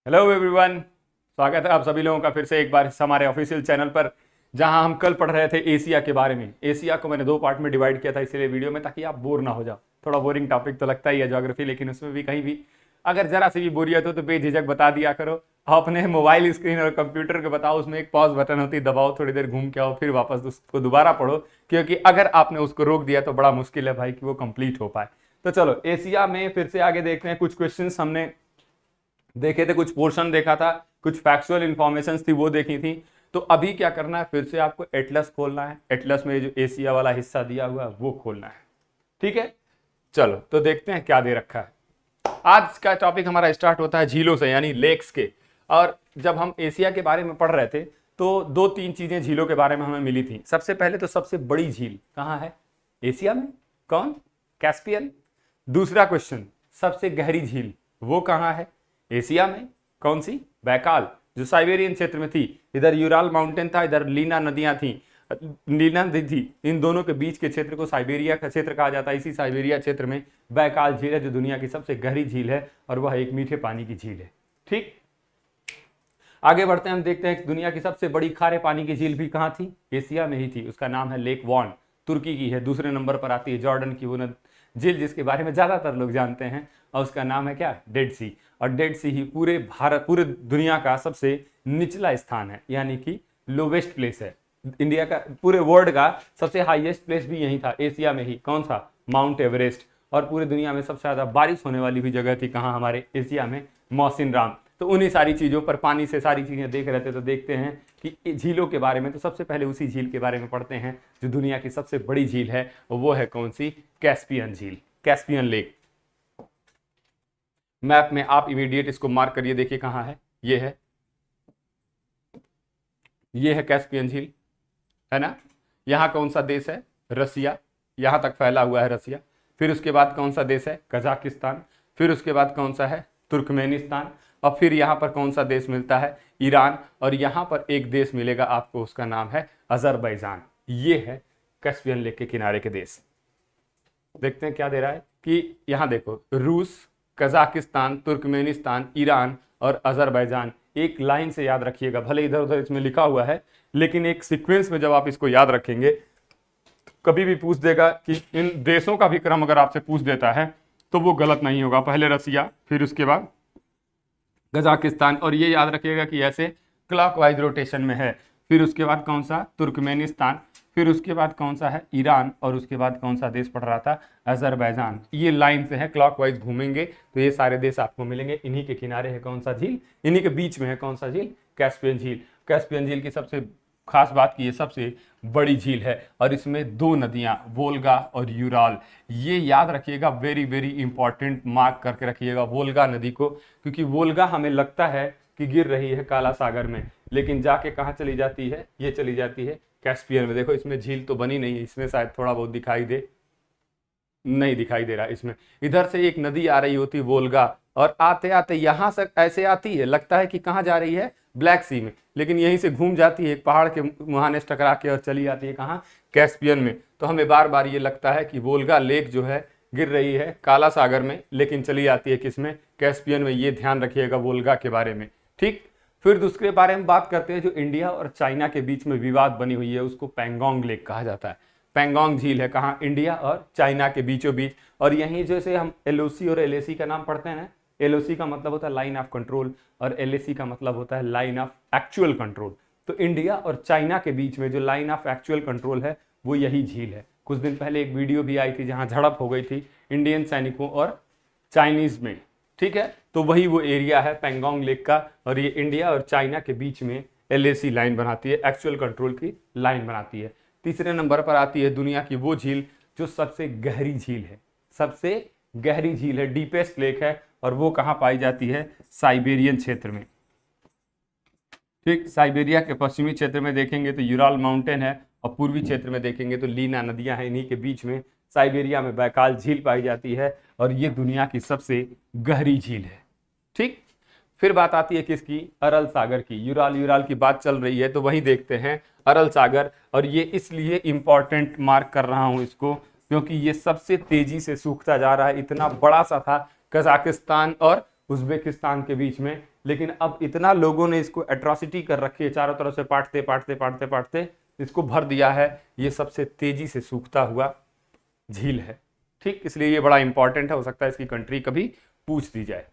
Hello everyone. स्वागत है आप सभी लोगों का फिर से एक बार हमारे ऑफिशियल चैनल पर, जहां हम कल पढ़ रहे थे एशिया के बारे में। एशिया को मैंने दो पार्ट में डिवाइड किया था इसलिए वीडियो में, ताकि आप बोर ना हो जाओ। थोड़ा बोरिंग टॉपिक तो लगता ही है ज्योग्राफी, लेकिन उसमें भी कहीं भी अगर जरा सी भी बोरियत हो तो बेझिझक बता दिया करो। अपने मोबाइल स्क्रीन और कंप्यूटर के बताओ, उसमें एक पॉज बटन होती है, दबाओ, थोड़ी देर घूम के आओ, फिर वापस उसको दोबारा पढ़ो। क्योंकि अगर आपने उसको रोक दिया तो बड़ा मुश्किल है भाई कि वो कंप्लीट हो पाए। तो चलो एशिया में फिर से आगे देखते हैं। कुछ क्वेश्चन हमने देखे थे, कुछ पोर्शन देखा था, कुछ फैक्चुअल इंफॉर्मेशन थी वो देखी थी। तो अभी क्या करना है, फिर से आपको एटलस खोलना है। एटलस में जो एशिया वाला हिस्सा दिया हुआ है वो खोलना है। ठीक है, चलो तो देखते हैं क्या दे रखा है। आज का टॉपिक हमारा स्टार्ट होता है झीलों से, यानी लेक्स के। और जब हम एशिया के बारे में पढ़ रहे थे तो दो तीन चीजें झीलों के बारे में हमें मिली थी। सबसे पहले तो सबसे बड़ी झील कहाँ है एशिया में? कौन? कैस्पियन। दूसरा क्वेश्चन, सबसे गहरी झील वो कहाँ है एशिया में? कौन सी? बैकाल, जो साइबेरियन क्षेत्र में थी। इधर यूराल माउंटेन था, इधर लीना नदियां थी, लीना नदी थी। इन दोनों के बीच के क्षेत्र को साइबेरिया का क्षेत्र कहा जाता है। इसी साइबेरिया क्षेत्र में बैकाल झील है, जो दुनिया की सबसे गहरी झील है, और वह एक मीठे पानी की झील है। ठीक, आगे बढ़ते हैं। हम देखते हैं दुनिया की सबसे बड़ी खारे पानी की झील भी कहाँ थी? एशिया में ही थी। उसका नाम है लेक वॉन, तुर्की की है। दूसरे नंबर पर आती है जॉर्डन की वो झील, जिसके बारे में ज्यादातर लोग जानते हैं, और उसका नाम है क्या? डेड सी। और डेड सी ही पूरे भारत, पूरे दुनिया का सबसे निचला स्थान है, यानी कि लोवेस्ट प्लेस है। इंडिया का, पूरे वर्ल्ड का सबसे हाईएस्ट प्लेस भी यही था, एशिया में ही। कौन सा? Mount Everest. और पूरी दुनिया में सबसे ज्यादा बारिश होने वाली भी जगह थी कहाँ? हमारे एशिया में, मौसिन राम। तो उन्हीं सारी चीजों पर, पानी से सारी चीजें देख रहे थे। तो देखते हैं कि झीलों के बारे में। तो सबसे पहले उसी झील के बारे में पढ़ते हैं जो दुनिया की सबसे बड़ी झील है। वो है कौन सी? कैस्पियन झील, कैस्पियन लेक। मैप में आप इमीडिएट इसको मार्क करिए, देखिए कहाँ है। ये है कैस्पियन झील, है ना। यहाँ कौन सा देश है? रसिया। यहाँ तक फैला हुआ है रसिया। फिर उसके बाद कौन सा देश है? कजाकिस्तान। फिर उसके बाद कौन सा है? तुर्कमेनिस्तान। और फिर यहाँ पर कौन सा देश मिलता है? ईरान। और यहाँ पर एक देश मिलेगा आपको, उसका नाम है अजरबैजान। ये है कैस्पियन लेक के किनारे के देश। देखते हैं क्या दे रहा है कि यहाँ देखो, रूस, कजाकिस्तान, तुर्कमेनिस्तान, ईरान और अजरबैजान। एक लाइन से याद रखिएगा, भले इधर उधर इसमें लिखा हुआ है, लेकिन एक सीक्वेंस में जब आप इसको याद रखेंगे, कभी भी पूछ देगा कि इन देशों का भी क्रम अगर आपसे पूछ देता है तो वो गलत नहीं होगा। पहले रसिया, फिर उसके बाद कजाकिस्तान, और ये याद रखिएगा कि ऐसे क्लॉकवाइज रोटेशन में है। फिर उसके बाद कौन सा? तुर्कमेनिस्तान। फिर उसके बाद कौन सा है? ईरान। और उसके बाद कौन सा देश पढ़ रहा था? अजरबैजान। ये लाइन से है, क्लॉकवाइज घूमेंगे तो ये सारे देश आपको मिलेंगे। इन्हीं के किनारे है कौन सा झील? इन्हीं के बीच में है कौन सा झील? कैस्पियन झील। कैस्पियन झील की सबसे खास बात की ये सबसे बड़ी झील है, और इसमें दो नदियां, वोल्गा और यूराल। ये याद रखिएगा, वेरी वेरी इंपॉर्टेंट, मार्क करके रखिएगा वोल्गा नदी को। क्योंकि वोल्गा हमें लगता है कि गिर रही है काला सागर में, लेकिन जाके कहाँ चली जाती है? ये चली जाती है कैस्पियन में। देखो इसमें झील तो बनी नहीं है, इसमें शायद थोड़ा बहुत दिखाई दे, नहीं दिखाई दे रहा इसमें। इधर से एक नदी आ रही होती वोल्गा, और आते आते यहां से ऐसे आती है, लगता है कि कहाँ जा रही है? ब्लैक सी में, लेकिन यहीं से घूम जाती है एक पहाड़ के मुहाने से टकरा के, और चली आती है कहाँ? कैस्पियन में। तो हमें बार बार ये लगता है कि वोल्गा लेक जो है गिर रही है काला सागर में, लेकिन चली आती है किसमें? कैस्पियन में। ये ध्यान रखिएगा वोल्गा के बारे में। ठीक, फिर दूसरे बारे में बात करते हैं। जो इंडिया और चाइना के बीच में विवाद बनी हुई है, उसको पैंगोंग लेक कहा जाता है। पैंगोंग झील है कहाँ? इंडिया और चाइना के बीचों बीच। और यहीं जैसे हम एलओसी और एलएसी का नाम पढ़ते हैं ना, एलओसी का मतलब होता है लाइन ऑफ कंट्रोल, और एलएसी का मतलब होता है लाइन ऑफ एक्चुअल कंट्रोल। तो इंडिया और चाइना के बीच में जो लाइन ऑफ एक्चुअल कंट्रोल है वो यही झील है। कुछ दिन पहले एक वीडियो भी आई थी जहां झड़प हो गई थी इंडियन सैनिकों और चाइनीज में। ठीक है, तो वही वो एरिया है पैंगोंग लेक का, और ये इंडिया और चाइना के बीच में एलएसी लाइन बनाती है, एक्चुअल कंट्रोल की लाइन बनाती है। तीसरे नंबर पर आती है दुनिया की वो झील जो सबसे गहरी झील है। सबसे गहरी झील है, डीपेस्ट लेक है, और वो कहाँ पाई जाती है? साइबेरियन क्षेत्र में। ठीक, साइबेरिया के पश्चिमी क्षेत्र में देखेंगे तो यूराल माउंटेन है, और पूर्वी क्षेत्र में देखेंगे तो लीना नदियां हैं। इन्हीं के बीच में साइबेरिया में बैकाल झील पाई जाती है, और ये दुनिया की सबसे गहरी झील है। ठीक, फिर बात आती है किसकी? अरल सागर की। यूराल यूराल की बात चल रही है तो वहीं देखते हैं अरल सागर। और ये इसलिए इंपॉर्टेंट मार्क कर रहा हूं इसको, क्योंकि ये सबसे तेजी से सूखता जा रहा है। इतना बड़ा सा था, कजाकिस्तान और उज्बेकिस्तान के बीच में। लेकिन अब इतना लोगों ने इसको एट्रॉसिटी कर रखी है, चारों तरफ से पाटते पाटते पाटते पाटते इसको भर दिया है। ये सबसे तेजी से सूखता हुआ झील है। ठीक, इसलिए ये बड़ा इंपॉर्टेंट है, हो सकता है इसकी कंट्री कभी पूछ दी जाए।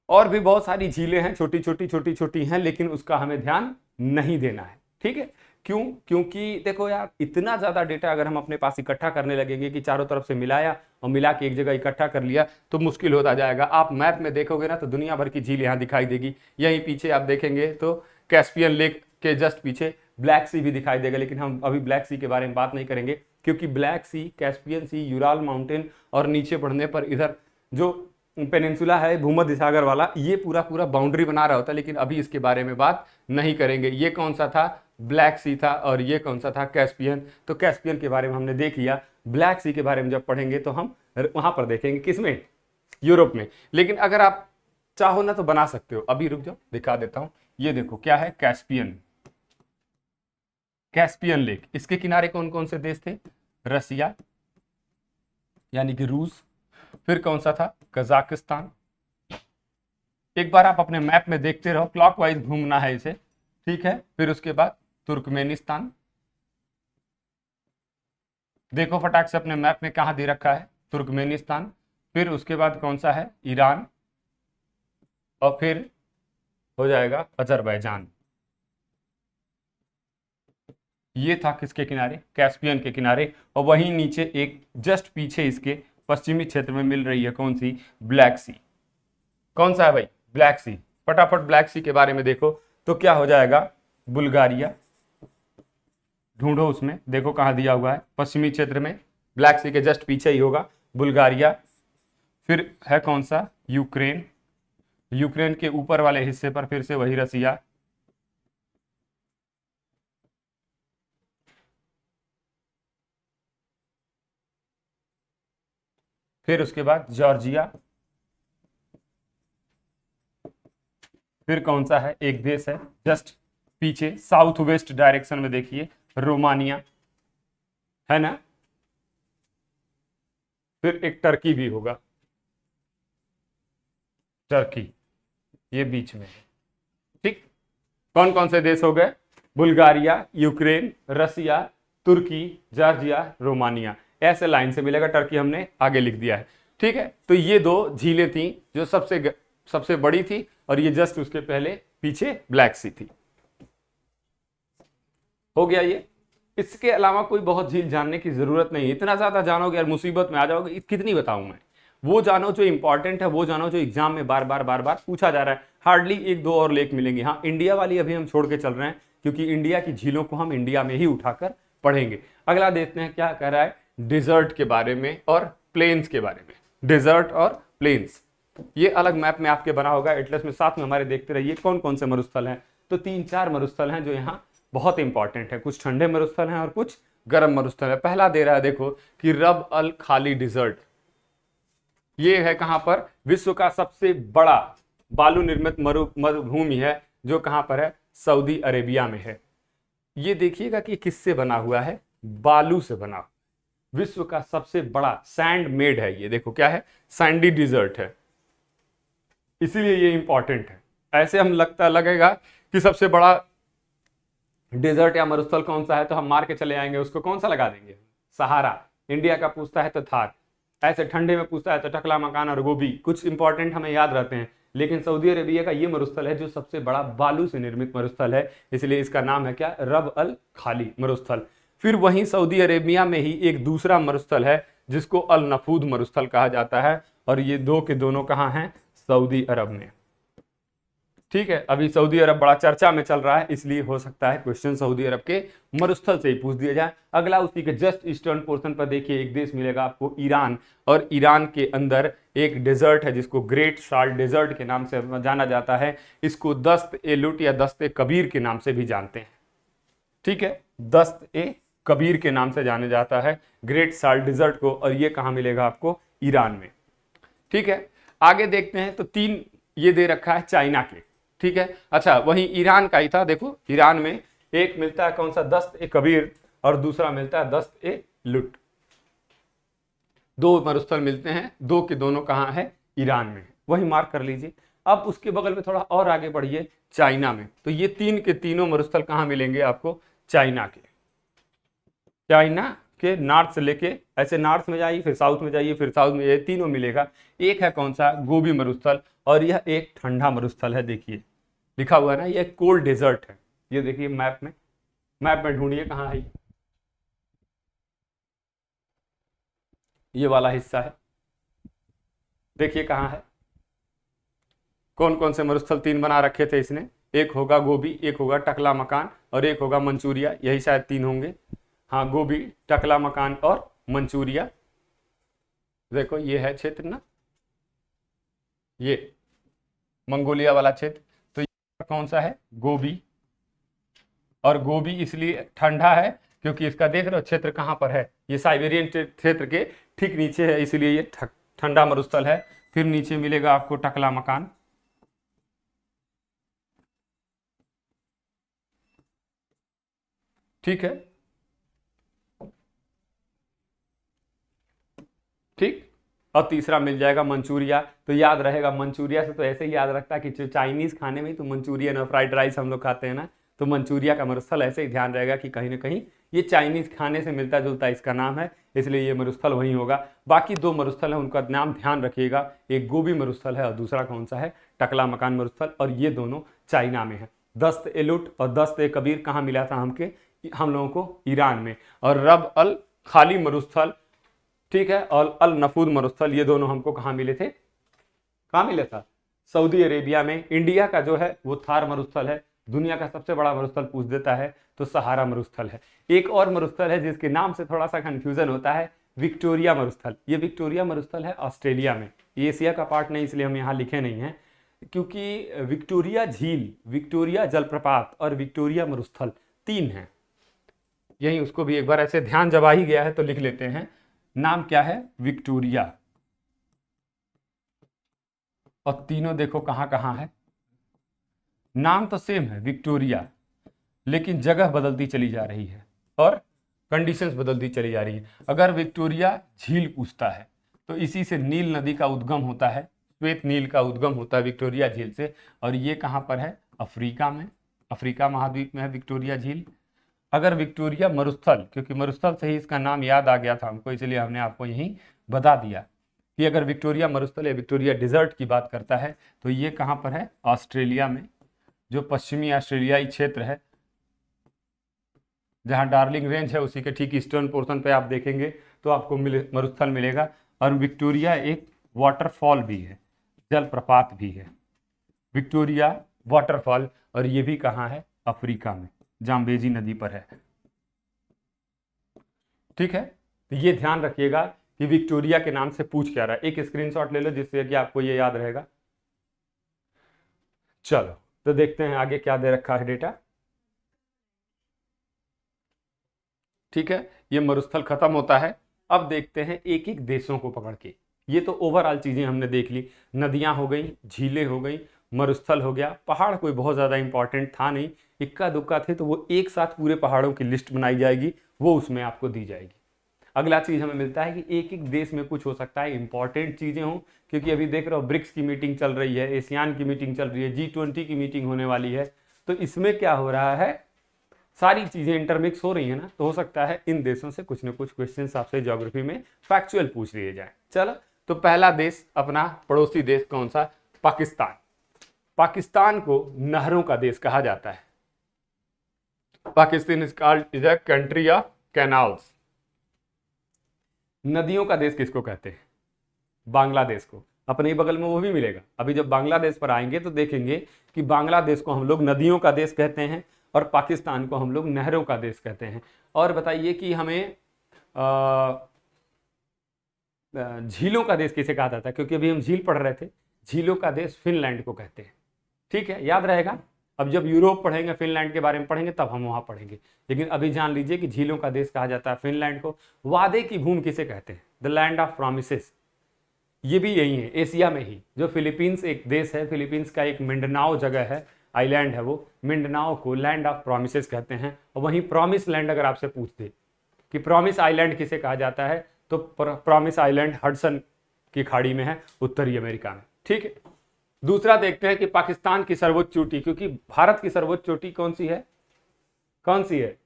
और भी बहुत सारी झीलें हैं, छोटी छोटी छोटी छोटी हैं, लेकिन उसका हमें ध्यान नहीं देना है। ठीक है, क्यों? क्योंकि देखो यार, इतना ज्यादा डेटा अगर हम अपने पास इकट्ठा करने लगेंगे कि चारों तरफ से मिलाया और मिला के एक जगह इकट्ठा कर लिया तो मुश्किल होता जाएगा। आप मैप में देखोगे ना तो दुनिया भर की झील यहाँ दिखाई देगी। यहीं पीछे आप देखेंगे तो कैस्पियन लेक के जस्ट पीछे ब्लैक सी भी दिखाई देगा, लेकिन हम अभी ब्लैक सी के बारे में बात नहीं करेंगे, क्योंकि ब्लैक सी, कैस्पियन सी, यूराल माउंटेन और नीचे बढ़ने पर इधर जो पेनिनसुला है भूमध्य सागर वाला, ये पूरा पूरा बाउंड्री बना रहा होता है। लेकिन अभी इसके बारे में बात नहीं करेंगे। ये कौन सा था? ब्लैक सी था, और ये कौन सा था? कैस्पियन। तो कैस्पियन के बारे में हमने देख लिया। ब्लैक सी के बारे में जब पढ़ेंगे तो हम वहां पर देखेंगे, किसमें? यूरोप में। लेकिन अगर आप चाहो ना तो बना सकते हो। अभी रुक जाओ, दिखा देता हूं। ये देखो क्या है, कैस्पियन, कैस्पियन लेक। इसके किनारे कौन कौन से देश थे? रसिया यानी कि रूस। फिर कौन सा था? कजाकिस्तान। एक बार आप अपने मैप में देखते रहो, क्लॉकवाइज घूमना है इसे। ठीक है, फिर उसके बाद तुर्कमेनिस्तान। देखो फटाक से अपने मैप में कहां दे रखा है, तुर्कमेनिस्तान। फिर उसके बाद कौन सा है? ईरान। और फिर हो जाएगा अजरबैजान। ये था किसके किनारे? कैस्पियन के किनारे। और वहीं नीचे एक जस्ट पीछे इसके पश्चिमी क्षेत्र में मिल रही है कौन सी? ब्लैक सी। कौन सा है भाई? ब्लैक सी। फटाफट ब्लैक सी के बारे में देखो तो क्या हो जाएगा? बुल्गारिया। ढूंढो उसमें, देखो कहां दिया हुआ है, पश्चिमी क्षेत्र में, ब्लैक सी के जस्ट पीछे ही होगा बुल्गारिया। फिर है कौन सा? यूक्रेन। यूक्रेन के ऊपर वाले हिस्से पर फिर से वही रसिया। फिर उसके बाद जॉर्जिया। फिर कौन सा है? एक देश है जस्ट पीछे साउथ वेस्ट डायरेक्शन में, देखिए, रोमानिया, है ना। फिर एक टर्की भी होगा, टर्की, ये बीच में है। ठीक, कौन कौन से देश हो गए? बुल्गारिया, यूक्रेन, रसिया, तुर्की, जॉर्जिया, रोमानिया। ऐसे लाइन से मिलेगा। टर्की हमने आगे लिख दिया है। ठीक है, तो ये दो झीलें थी जो सबसे बड़ी थी, और ये जस्ट उसके पहले पीछे ब्लैक सी थी। हो गया ये। इसके अलावा कोई बहुत झील जानने की जरूरत नहीं है। इतना ज्यादा जानोगे यार मुसीबत में आ जाओगे। कितनी बताऊं मैं? वो जानो जो इंपॉर्टेंट है, वो जानो जो एग्जाम में बार बार बार बार पूछा जा रहा है। हार्डली एक दो और लेक मिलेंगे। हाँ, इंडिया वाली अभी हम छोड़ के चल रहे हैं, क्योंकि इंडिया की झीलों को हम इंडिया में ही उठाकर पढ़ेंगे। अगला देखते हैं क्या कह रहा है, डिजर्ट के बारे में और प्लेन्स के बारे में। डिजर्ट और प्लेन्स, ये अलग मैप में आपके बना होगा एटलस में, साथ में हमारे देखते रहिए कौन कौन से मरुस्थल हैं। तो 3-4 मरुस्थल हैं जो यहाँ बहुत इंपॉर्टेंट है। कुछ ठंडे मरुस्थल हैं और कुछ गर्म मरुस्थल है। पहला दे रहा है देखो कि रब अल खाली डिजर्ट। ये है कहां पर? विश्व का सबसे बड़ा बालू निर्मित मरुभूमि है, जो कहां पर है? सऊदी अरेबिया में है। ये देखिएगा कि किससे बना हुआ है? बालू से बना। विश्व का सबसे बड़ा सैंड मेड है ये। देखो क्या है? सैंडी डिजर्ट है, इसीलिए ये इंपॉर्टेंट है। ऐसे हम लगेगा कि सबसे बड़ा डेजर्ट या मरुस्थल कौन सा है तो हम मार के चले आएंगे, उसको कौन सा लगा देंगे? सहारा। इंडिया का पूछता है तो थार। ऐसे ठंडे में पूछता है तो टकला मकान और गोभी। कुछ इंपॉर्टेंट हमें याद रहते हैं। लेकिन सऊदी अरेबिया का ये मरुस्थल है जो सबसे बड़ा बालू से निर्मित मरुस्थल है, इसलिए इसका नाम है क्या? रब अल खाली मरुस्थल। फिर वहीं सऊदी अरेबिया में ही एक दूसरा मरुस्थल है जिसको अल नफूद मरुस्थल कहा जाता है, और ये दो के दोनों कहाँ हैं? सऊदी अरब में। ठीक है, अभी सऊदी अरब बड़ा चर्चा में चल रहा है, इसलिए हो सकता है क्वेश्चन सऊदी अरब के मरुस्थल से ही पूछ दिया जाए। अगला उसी के जस्ट ईस्टर्न पोर्शन पर देखिए एक देश मिलेगा आपको, ईरान। और ईरान के अंदर एक डेजर्ट है जिसको ग्रेट साल्ट डेजर्ट के नाम से जाना जाता है। इसको दस्त ए लुट या दस्त ए कबीर के नाम से भी जानते हैं। ठीक है, दस्त ए कबीर के नाम से जाने जाता है ग्रेट साल्ट डेजर्ट को, और ये कहाँ मिलेगा आपको? ईरान में। ठीक है, आगे देखते हैं तो 3 ये दे रखा है चाइना के। ठीक है, अच्छा वहीं ईरान का ही था। देखो ईरान में एक मिलता है कौन सा? दस्त ए कबीर, और दूसरा मिलता है दस्त ए लुट। 2 मरुस्थल मिलते हैं, 2 के दोनों कहां है? ईरान में है, वही मार्क कर लीजिए। अब उसके बगल में थोड़ा और आगे बढ़िए, चाइना में। तो ये तीन के तीनों मरुस्थल कहाँ मिलेंगे आपको? चाइना के। चाइना के नॉर्थ से लेके ऐसे नॉर्थ में जाइए, फिर साउथ में जाइए, फिर साउथ में, ये तीनों मिलेगा। एक है कौन सा? गोबी मरुस्थल, और यह एक ठंडा मरुस्थल है। देखिए लिखा हुआ है ना, यह कोल्ड डेजर्ट है। ये देखिए मैप में ढूंढिए कहाँ है ये वाला हिस्सा है, देखिए कहाँ है। कौन कौन से मरुस्थल तीन बना रखे थे इसने? एक होगा गोबी, एक होगा टकला मकान, और एक होगा मंचूरिया, यही शायद तीन होंगे। हाँ, गोबी, टकला मकान और मंचूरिया। देखो ये है क्षेत्र ना, ये मंगोलिया वाला क्षेत्र। तो ये कौन सा है? गोबी। और गोबी इसलिए ठंडा है क्योंकि इसका देख रहे हो क्षेत्र कहाँ पर है? ये साइबेरियन क्षेत्र के ठीक नीचे है, इसलिए ये ठंडा मरुस्थल है। फिर नीचे मिलेगा आपको टकला मकान। ठीक है, ठीक। और तीसरा मिल जाएगा मंचूरिया। तो याद रहेगा, मंचूरिया से तो ऐसे ही याद रखता है कि जो चाइनीज खाने में तो मंचूरियन और फ्राइड राइस हम लोग खाते हैं ना, तो मंचूरिया का मरुस्थल ऐसे ही ध्यान रहेगा कि कहीं ना कहीं ये चाइनीज खाने से मिलता जुलता इसका नाम है, इसलिए ये मरुस्थल वहीं होगा। बाकी दो मरुस्थल है उनका नाम ध्यान रखिएगा, एक गोबी मरुस्थल है और दूसरा कौन सा है? टकला मकान मरुस्थल, और ये दोनों चाइना में है। दस्त ए लुट और दस्त ए कबीर कहाँ मिला था हम लोगों को? ईरान में। और रब अल खाली मरुस्थल, ठीक है, और अल नफूद मरुस्थल, ये दोनों हमको कहाँ मिले थे? कहाँ मिले था? सऊदी अरेबिया में। इंडिया का जो है वो थार मरुस्थल है। दुनिया का सबसे बड़ा मरुस्थल पूछ देता है तो सहारा मरुस्थल है। एक और मरुस्थल है जिसके नाम से थोड़ा सा कंफ्यूजन होता है, विक्टोरिया मरुस्थल। ये विक्टोरिया मरुस्थल है ऑस्ट्रेलिया में। ये एशिया का पार्ट नहीं, इसलिए हम यहाँ लिखे नहीं हैं, क्योंकि विक्टोरिया झील, विक्टोरिया जलप्रपात और विक्टोरिया मरुस्थल तीन हैं। यही उसको भी एक बार ऐसे ध्यान जब आ ही गया है तो लिख लेते हैं। नाम क्या है? विक्टोरिया। और तीनों देखो कहां कहां है। नाम तो सेम है विक्टोरिया, लेकिन जगह बदलती चली जा रही है और कंडीशंस बदलती चली जा रही है। अगर विक्टोरिया झील पूछता है तो इसी से नील नदी का उद्गम होता है, श्वेत नील का उद्गम होता है विक्टोरिया झील से। और ये कहां पर है? अफ्रीका में, अफ्रीका महाद्वीप में है विक्टोरिया झील। अगर विक्टोरिया मरुस्थल, क्योंकि मरुस्थल से ही इसका नाम याद आ गया था हमको, इसलिए हमने आपको यहीं बता दिया कि अगर विक्टोरिया मरुस्थल या विक्टोरिया डिजर्ट की बात करता है तो ये कहाँ पर है? ऑस्ट्रेलिया में, जो पश्चिमी ऑस्ट्रेलियाई क्षेत्र है, जहाँ डार्लिंग रेंज है उसी के ठीक ईस्टर्न पोर्शन पे आप देखेंगे तो आपको मरुस्थल मिलेगा। और विक्टोरिया एक वाटरफॉल भी है, जलप्रपात भी है, विक्टोरिया वाटरफॉल। और ये भी कहाँ है? अफ्रीका में, जाम्बेजी नदी पर है। ठीक है, तो ये ध्यान रखिएगा कि विक्टोरिया के नाम से पूछ क्या रहा है। एक स्क्रीनशॉट ले लो जिससे कि आपको ये याद रहेगा। चलो तो देखते हैं आगे क्या दे रखा है डेटा। ठीक है, ये मरुस्थल खत्म होता है। अब देखते हैं एक एक देशों को पकड़ के। ये तो ओवरऑल चीजें हमने देख ली, नदियां हो गई, झीलें हो गई, मरुस्थल हो गया, पहाड़ कोई बहुत ज्यादा इंपॉर्टेंट था नहीं, इक्का दुक्का थे तो वो एक साथ पूरे पहाड़ों की लिस्ट बनाई जाएगी, वो उसमें आपको दी जाएगी। अगला चीज हमें मिलता है कि एक एक देश में कुछ हो सकता है इंपॉर्टेंट चीजें हों, क्योंकि अभी देख रहे हो ब्रिक्स की मीटिंग चल रही है, एशियान की मीटिंग चल रही है, G20 की मीटिंग होने वाली है। तो इसमें क्या हो रहा है, सारी चीजें इंटरमिक्स हो रही है ना, तो हो सकता है इन देशों से कुछ ना कुछ क्वेश्चन आपसे ज्योग्राफी में फैक्चुअल पूछ लिए जाए। चलो, तो पहला देश अपना पड़ोसी देश कौन सा? पाकिस्तान। पाकिस्तान को नहरों का देश कहा जाता है। Pakistan is a country of canals. नदियों का देश किसको कहते हैं? बांग्लादेश को। अपने ही बगल में वो भी मिलेगा। अभी जब बांग्लादेश पर आएंगे तो देखेंगे कि बांग्लादेश को हम लोग नदियों का देश कहते हैं और पाकिस्तान को हम लोग नहरों का देश कहते हैं। और बताइए कि हमें झीलों का देश किसे कहा जाता है? क्योंकि अभी हम झील पढ़ रहे थे, झीलों का देश फिनलैंड को कहते हैं। ठीक है, याद रहेगा। अब जब यूरोप पढ़ेंगे, फिनलैंड के बारे में पढ़ेंगे, तब हम वहां पढ़ेंगे, लेकिन अभी जान लीजिए कि झीलों का देश कहा जाता है फिनलैंड को। वादे की भूमि किसे कहते हैं? The land of promises. ये भी यही है, एशिया में ही। जो फिलीपींस एक देश है, फिलीपींस का एक मिंडनाओ जगह है, आइलैंड है, वो मिंडनाओ को लैंड ऑफ प्रोमिसेस कहते हैं। और वहीं प्रॉमिस लैंड अगर आपसे पूछ दे कि प्रॉमिस आइलैंड किसे कहा जाता है, तो प्रॉमिस आइलैंड हडसन की खाड़ी में है, उत्तरी अमेरिका में। ठीक है, दूसरा देखते हैं कि पाकिस्तान की सर्वोच्च चोटी, क्योंकि भारत की सर्वोच्च चोटी कौन सी है, कौन सी है,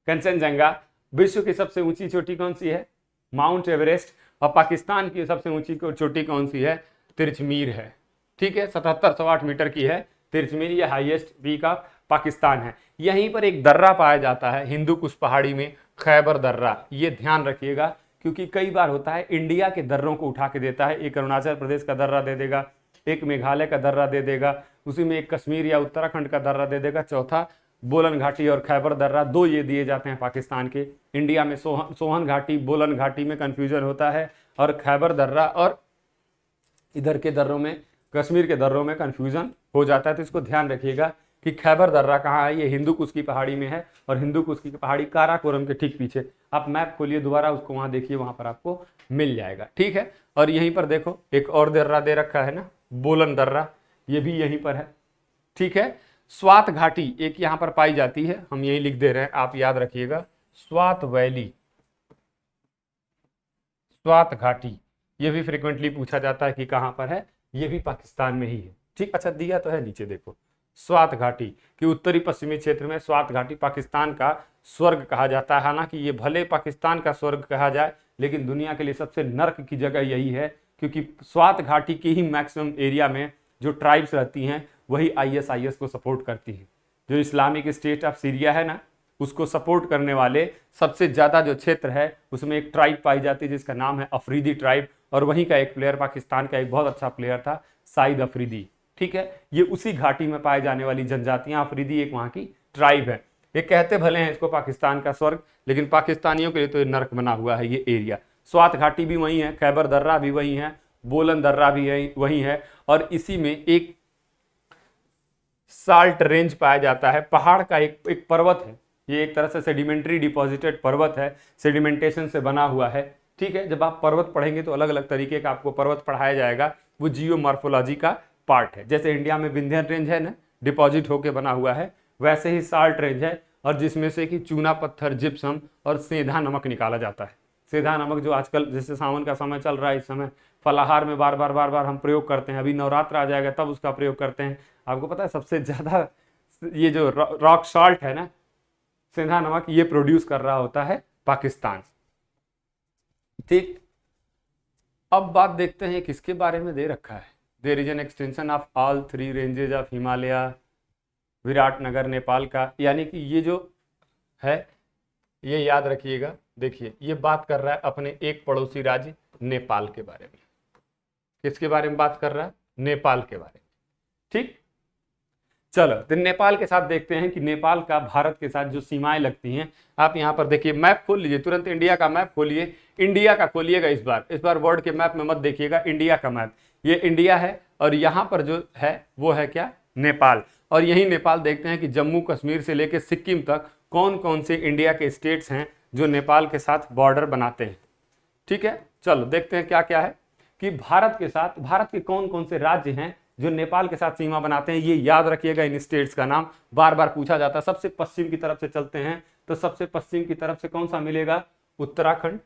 कंचनजंगा। विश्व की सबसे ऊंची चोटी कौन सी है, माउंट एवरेस्ट। और पाकिस्तान की सबसे ऊंची चोटी कौन सी है, तिरछमीर है। ठीक है, 7708 मीटर की है तिरछमीर, ये हाईएस्ट पीक ऑफ पाकिस्तान है। यहीं पर एक दर्रा पाया जाता है हिंदू कुश पहाड़ी में, खैबर दर्रा। ये ध्यान रखिएगा, क्योंकि कई बार होता है इंडिया के दर्रों को उठा के देता है, एक अरुणाचल प्रदेश का दर्रा दे देगा, एक मेघालय का दर्रा दे देगा, उसी में एक कश्मीर या उत्तराखंड का दर्रा दे देगा, चौथा बोलन घाटी और खैबर दर्रा, दो ये दिए जाते हैं पाकिस्तान के। इंडिया में सोहन घाटी, बोलन घाटी में कंफ्यूजन होता है, और खैबर दर्रा और इधर के दर्रों में, कश्मीर के दर्रों में कंफ्यूजन हो जाता है। तो इसको ध्यान रखिएगा कि खैबर दर्रा कहाँ है, ये हिंदू कुश की पहाड़ी में है, और हिंदू कुश की पहाड़ी काराकोरम के ठीक पीछे। आप मैप खोलिए दोबारा, उसको वहां देखिए, वहां पर आपको मिल जाएगा। ठीक है, और यहीं पर देखो एक और दर्रा दे रखा है ना, बोलन दर्रा, ये भी यहीं पर है। ठीक है, स्वात घाटी एक यहां पर पाई जाती है, हम यही लिख दे रहे हैं, आप याद रखिएगा, स्वात वैली, स्वात घाटी, ये भी फ्रिक्वेंटली पूछा जाता है कि कहां पर है, ये भी पाकिस्तान में ही है। ठीक, अच्छा दिया तो है नीचे देखो, स्वात घाटी कि उत्तरी पश्चिमी क्षेत्र में स्वात घाटी पाकिस्तान का स्वर्ग कहा जाता है। हालांकि ये भले पाकिस्तान का स्वर्ग कहा जाए, लेकिन दुनिया के लिए सबसे नर्क की जगह यही है, क्योंकि स्वात घाटी के ही मैक्सिमम एरिया में जो ट्राइब्स रहती हैं वही ISIS को सपोर्ट करती हैं। जो इस्लामिक स्टेट ऑफ सीरिया है ना, उसको सपोर्ट करने वाले सबसे ज्यादा जो क्षेत्र है उसमें एक ट्राइब पाई जाती है जिसका नाम है अफरीदी ट्राइब, और वहीं का एक प्लेयर, पाकिस्तान का एक बहुत अच्छा प्लेयर था साइद अफरीदी। ठीक है, ये उसी घाटी में पाए जाने वाली जनजातियां, अफरीदी एक वहां की ट्राइब है। ये कहते भले हैं इसको पाकिस्तान का स्वर्ग, लेकिन पाकिस्तानियों के लिए तो ये नर्क बना हुआ है ये एरिया। स्वात घाटी भी वही है, खैबर दर्रा भी वही है, बोलन दर्रा भी वही है, और इसी में एक साल्ट रेंज पाया जाता है, पहाड़ का एक पर्वत है। ये एक तरह से सेडिमेंट्री डिपॉजिटेड पर्वत है, सेडिमेंटेशन से बना हुआ है। ठीक है, जब आप पर्वत पढ़ेंगे तो अलग अलग तरीके का आपको पर्वत पढ़ाया जाएगा, वो जियोमॉर्फोलॉजी का पार्ट है। जैसे इंडिया में विंध्य रेंज है ना, डिपॉजिट होके बना हुआ है, वैसे ही साल्ट रेंज है, और जिसमें से कि चूना पत्थर, जिप्सम और सेंधा नमक निकाला जाता है। सेंधा नमक जो आजकल जैसे सावन का समय चल रहा है, इस समय फलाहार में बार बार हम प्रयोग करते हैं, अभी नवरात्र आ जाएगा तब उसका प्रयोग करते हैं। आपको पता है सबसे ज्यादा ये जो रॉक सॉल्ट है ना, सेंधा नमक, ये प्रोड्यूस कर रहा होता है पाकिस्तान। ठीक, अब बात देखते हैं किसके बारे में दे रखा है। There is an extension of all 3 ranges of Himalaya, Biratnagar Nepal का, यानी कि ये जो है ये याद रखिएगा। देखिए ये बात कर रहा है अपने एक पड़ोसी राज्य नेपाल के बारे में। किसके बारे में बात कर रहा है, नेपाल के बारे में। ठीक, चलो तो नेपाल के साथ देखते हैं कि नेपाल का भारत के साथ जो सीमाएं लगती हैं। आप यहां पर देखिए, मैप खोल लीजिए, तुरंत इंडिया का मैप खोलिए, इंडिया का खोलिएगा। इस बार वर्ल्ड के मैप में मत देखिएगा, इंडिया का मैप। ये इंडिया है, और यहां पर जो है वो है क्या, नेपाल। और यही नेपाल देखते हैं कि जम्मू कश्मीर से लेकर सिक्किम तक कौन कौन से इंडिया के स्टेट्स हैं जो नेपाल के साथ बॉर्डर बनाते हैं। ठीक है, चलो देखते हैं क्या क्या है कि भारत के साथ, भारत के कौन कौन से राज्य हैं जो नेपाल के साथ सीमा बनाते हैं। ये याद रखिएगा, इन स्टेट्स का नाम बार बार पूछा जाता है। सबसे पश्चिम की तरफ से चलते हैं तो सबसे पश्चिम की तरफ से कौन सा मिलेगा, उत्तराखंड,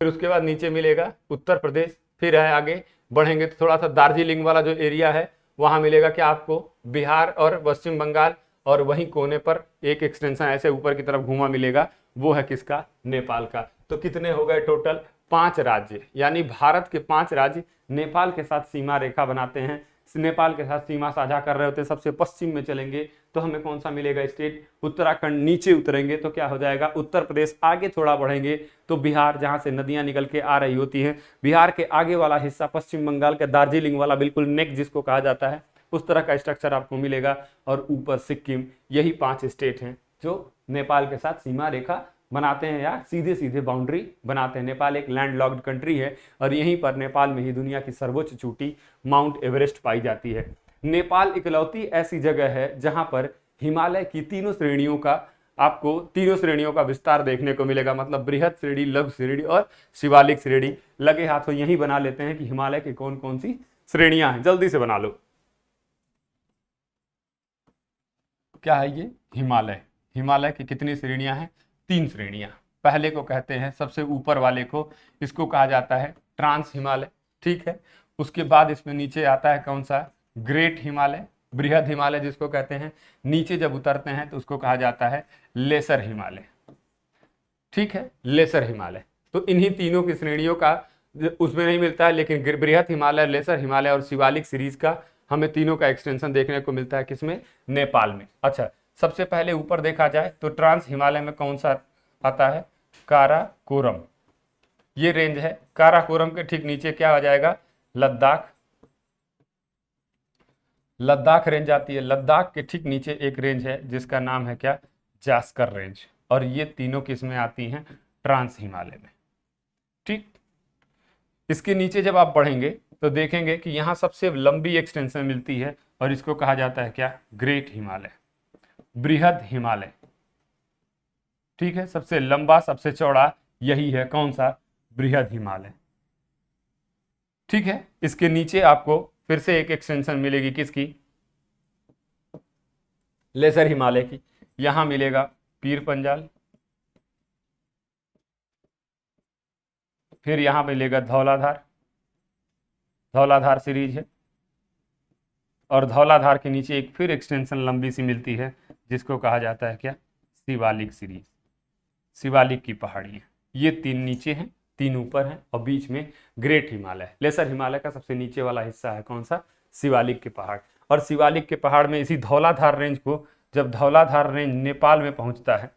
फिर उसके बाद नीचे मिलेगा उत्तर प्रदेश, फिर है आगे बढ़ेंगे तो थोड़ा सा दार्जिलिंग वाला जो एरिया है वहां मिलेगा क्या आपको, बिहार और पश्चिम बंगाल, और वहीं कोने पर एक एक्सटेंशन ऐसे ऊपर की तरफ घूमा मिलेगा, वो है किसका, नेपाल का। तो कितने हो गए टोटल, 5 राज्य, यानी भारत के 5 राज्य नेपाल के साथ सीमा रेखा बनाते हैं, नेपाल के साथ सीमा साझा कर रहे होते हैं। सबसे पश्चिम में चलेंगे तो हमें कौन सा मिलेगा स्टेट, उत्तराखंड। नीचे उतरेंगे तो क्या हो जाएगा, उत्तर प्रदेश। आगे थोड़ा बढ़ेंगे तो बिहार, जहां से नदियां निकल के आ रही होती हैं। बिहार के आगे वाला हिस्सा पश्चिम बंगाल का दार्जिलिंग वाला, बिल्कुल नेक जिसको कहा जाता है, उस तरह का स्ट्रक्चर आपको मिलेगा। और ऊपर सिक्किम। यही 5 स्टेट हैं जो नेपाल के साथ सीमा रेखा बनाते हैं या सीधे सीधे बाउंड्री बनाते हैं। नेपाल एक लैंडलॉक्ड कंट्री है, और यहीं पर नेपाल में ही दुनिया की सर्वोच्च चोटी माउंट एवरेस्ट पाई जाती है। नेपाल इकलौती ऐसी जगह है जहां पर हिमालय की तीनों श्रेणियों का, आपको तीनों श्रेणियों का विस्तार देखने को मिलेगा। मतलब बृहद श्रेणी, लघु श्रेणी और शिवालिक श्रेणी। लगे हाथों यही बना लेते हैं कि हिमालय की कौन कौन सी श्रेणियां हैं, जल्दी से बना लो। क्या है ये, हिमालय। हिमालय की कितनी श्रेणियां हैं, 3 श्रेणियां। पहले को कहते हैं, सबसे ऊपर वाले को, इसको कहा जाता है ट्रांस हिमालय। ठीक है, उसके बाद इसमें नीचे आता है कौन सा, ग्रेट हिमालय, बृहद हिमालय जिसको कहते हैं। नीचे जब उतरते हैं तो उसको कहा जाता है लेसर हिमालय। ठीक है, लेसर हिमालय। तो इन्हीं तीनों की श्रेणियों का उसमें नहीं मिलता है, लेकिन बृहद हिमालय, लेसर हिमालय और शिवालिक सीरीज का हमें तीनों का एक्सटेंशन देखने को मिलता है किसमें, नेपाल में। अच्छा, सबसे पहले ऊपर देखा जाए तो ट्रांस हिमालय में कौन सा आता है, काराकोरम, ये रेंज है। काराकोरम के ठीक नीचे क्या आ जाएगा, लद्दाख, लद्दाख रेंज आती है। लद्दाख के ठीक नीचे एक रेंज है जिसका नाम है क्या, जास्कर रेंज, और ये तीनों किसमें आती हैं, ट्रांस हिमालय में। ठीक, इसके नीचे जब आप बढ़ेंगे तो देखेंगे कि यहाँ सबसे लंबी एक्सटेंशन मिलती है और इसको कहा जाता है क्या, ग्रेट हिमालय, बृहद हिमालय। ठीक है, सबसे लंबा सबसे चौड़ा यही है, कौन सा, बृहद हिमालय। ठीक है, इसके नीचे आपको फिर से एक एक्सटेंशन मिलेगी किसकी, लेसर हिमालय की। यहां मिलेगा पीर पंजाल, फिर यहां मिलेगा धौलाधार, धौलाधार सीरीज है, और धौलाधार के नीचे एक फिर एक्सटेंशन लंबी सी मिलती है जिसको कहा जाता है क्या, शिवालिक सीरीज, शिवालिक की पहाड़ियां। ये तीन नीचे हैं, तीन ऊपर हैं, और बीच में ग्रेट हिमालय। लेसर हिमालय का सबसे नीचे वाला हिस्सा है कौन सा, शिवालिक के पहाड़। और शिवालिक के पहाड़ में इसी धौलाधार रेंज को, जब धौलाधार रेंज नेपाल में पहुंचता है,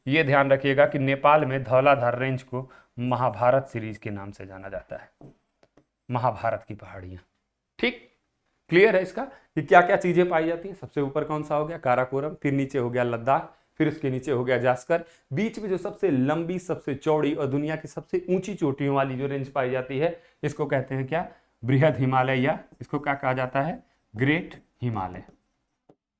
ये ध्यान रखिएगा कि नेपाल में धौलाधार रेंज को महाभारत सीरीज के नाम से जाना जाता है, महाभारत की पहाड़ियां। ठीक, क्लियर है इसका कि क्या क्या चीजें पाई जाती हैं। सबसे ऊपर कौन सा हो गया, काराकोरम, फिर नीचे हो गया लद्दाख, फिर उसके नीचे हो गया जास्कर, बीच में जो सबसे लंबी, सबसे चौड़ी और दुनिया की सबसे ऊंची चोटियों वाली जो रेंज पाई जाती है, इसको कहते हैं क्या, बृहद हिमालय, या इसको क्या कहा जाता है, ग्रेट हिमालय।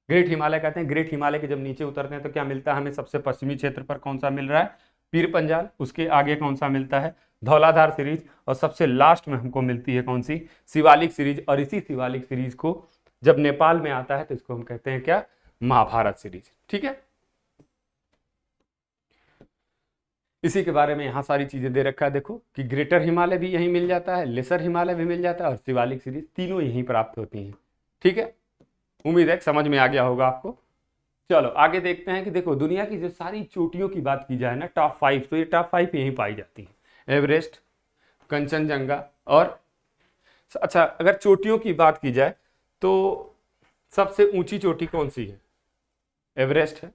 ग्रेट हिमालय कहते हैं। ग्रेट हिमालय के जब नीचे उतरते हैं तो क्या मिलता है हमें, सबसे पश्चिमी क्षेत्र पर कौन सा मिल रहा है, पीर पंजाल, उसके आगे कौन सा मिलता है, धौलाधार सीरीज, और सबसे लास्ट में हमको मिलती है कौन सी, शिवालिक सीरीज। और इसी शिवालिक सीरीज को जब नेपाल में आता है तो इसको हम कहते हैं क्या, महाभारत सीरीज। ठीक है, इसी के बारे में यहां सारी चीजें दे रखा है। देखो कि ग्रेटर हिमालय भी यहीं मिल जाता है, लेसर हिमालय भी मिल जाता है, और शिवालिक सीरीज तीनों यहीं प्राप्त होती हैं। ठीक है, उम्मीद है समझ में आ गया होगा आपको। चलो आगे देखते हैं कि देखो दुनिया की जो सारी चोटियों की बात की जाए ना, टॉप 5, तो ये टॉप 5 यहीं पाई जाती है, एवरेस्ट, कंचनजंगा, और अच्छा अगर चोटियों की बात की जाए तो सबसे ऊंची चोटी कौन सी है, एवरेस्ट है।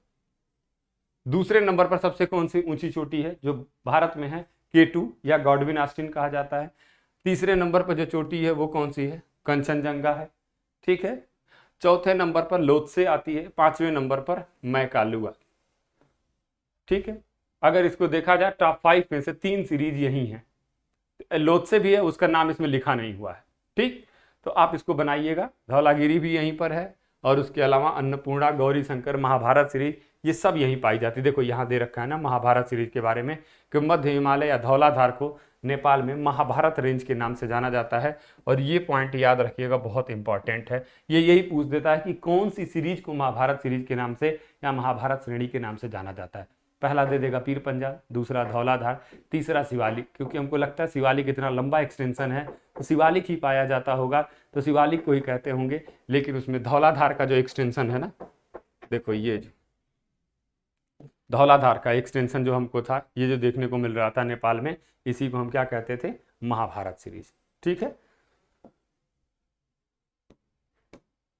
दूसरे नंबर पर सबसे कौन सी ऊंची चोटी है जो भारत में है, K2 या गॉडविन ऑस्टिन कहा जाता है। तीसरे नंबर पर जो चोटी है वो कौन सी है, कंचनजंगा है। ठीक है, चौथे नंबर पर लोत्से आती है, पांचवें नंबर पर मैकालुआ। ठीक है, अगर इसको देखा जाए टॉप 5 में से 3 सीरीज यही है, लोत्से भी है, उसका नाम इसमें लिखा नहीं हुआ है। ठीक, तो आप इसको बनाइएगा। धौलागिरी भी यहीं पर है, और उसके अलावा अन्नपूर्णा, गौरी शंकर, महाभारत सीरीज, ये सब यहीं पाई जाती है। देखो यहाँ दे रखा है ना महाभारत सीरीज के बारे में कि मध्य हिमालय या धौलाधार को नेपाल में महाभारत रेंज के नाम से जाना जाता है। और ये पॉइंट याद रखिएगा, बहुत इंपॉर्टेंट है। ये यही पूछ देता है कि कौन सी सीरीज को महाभारत सीरीज के नाम से या महाभारत श्रेणी के नाम से जाना जाता है। पहला दे देगा पीर पंजाल, दूसरा धौलाधार, तीसरा शिवालिक, क्योंकि हमको लगता है शिवालिक इतना लंबा एक्सटेंशन है तो शिवालिक ही पाया जाता होगा, तो शिवालिक को ही कहते होंगे। लेकिन उसमें धौलाधार का जो एक्सटेंशन है ना, देखो ये जो धौलाधार का एक्सटेंशन जो हमको था, ये जो देखने को मिल रहा था नेपाल में, इसी को हम क्या कहते थे, महाभारत सीरीज। ठीक है,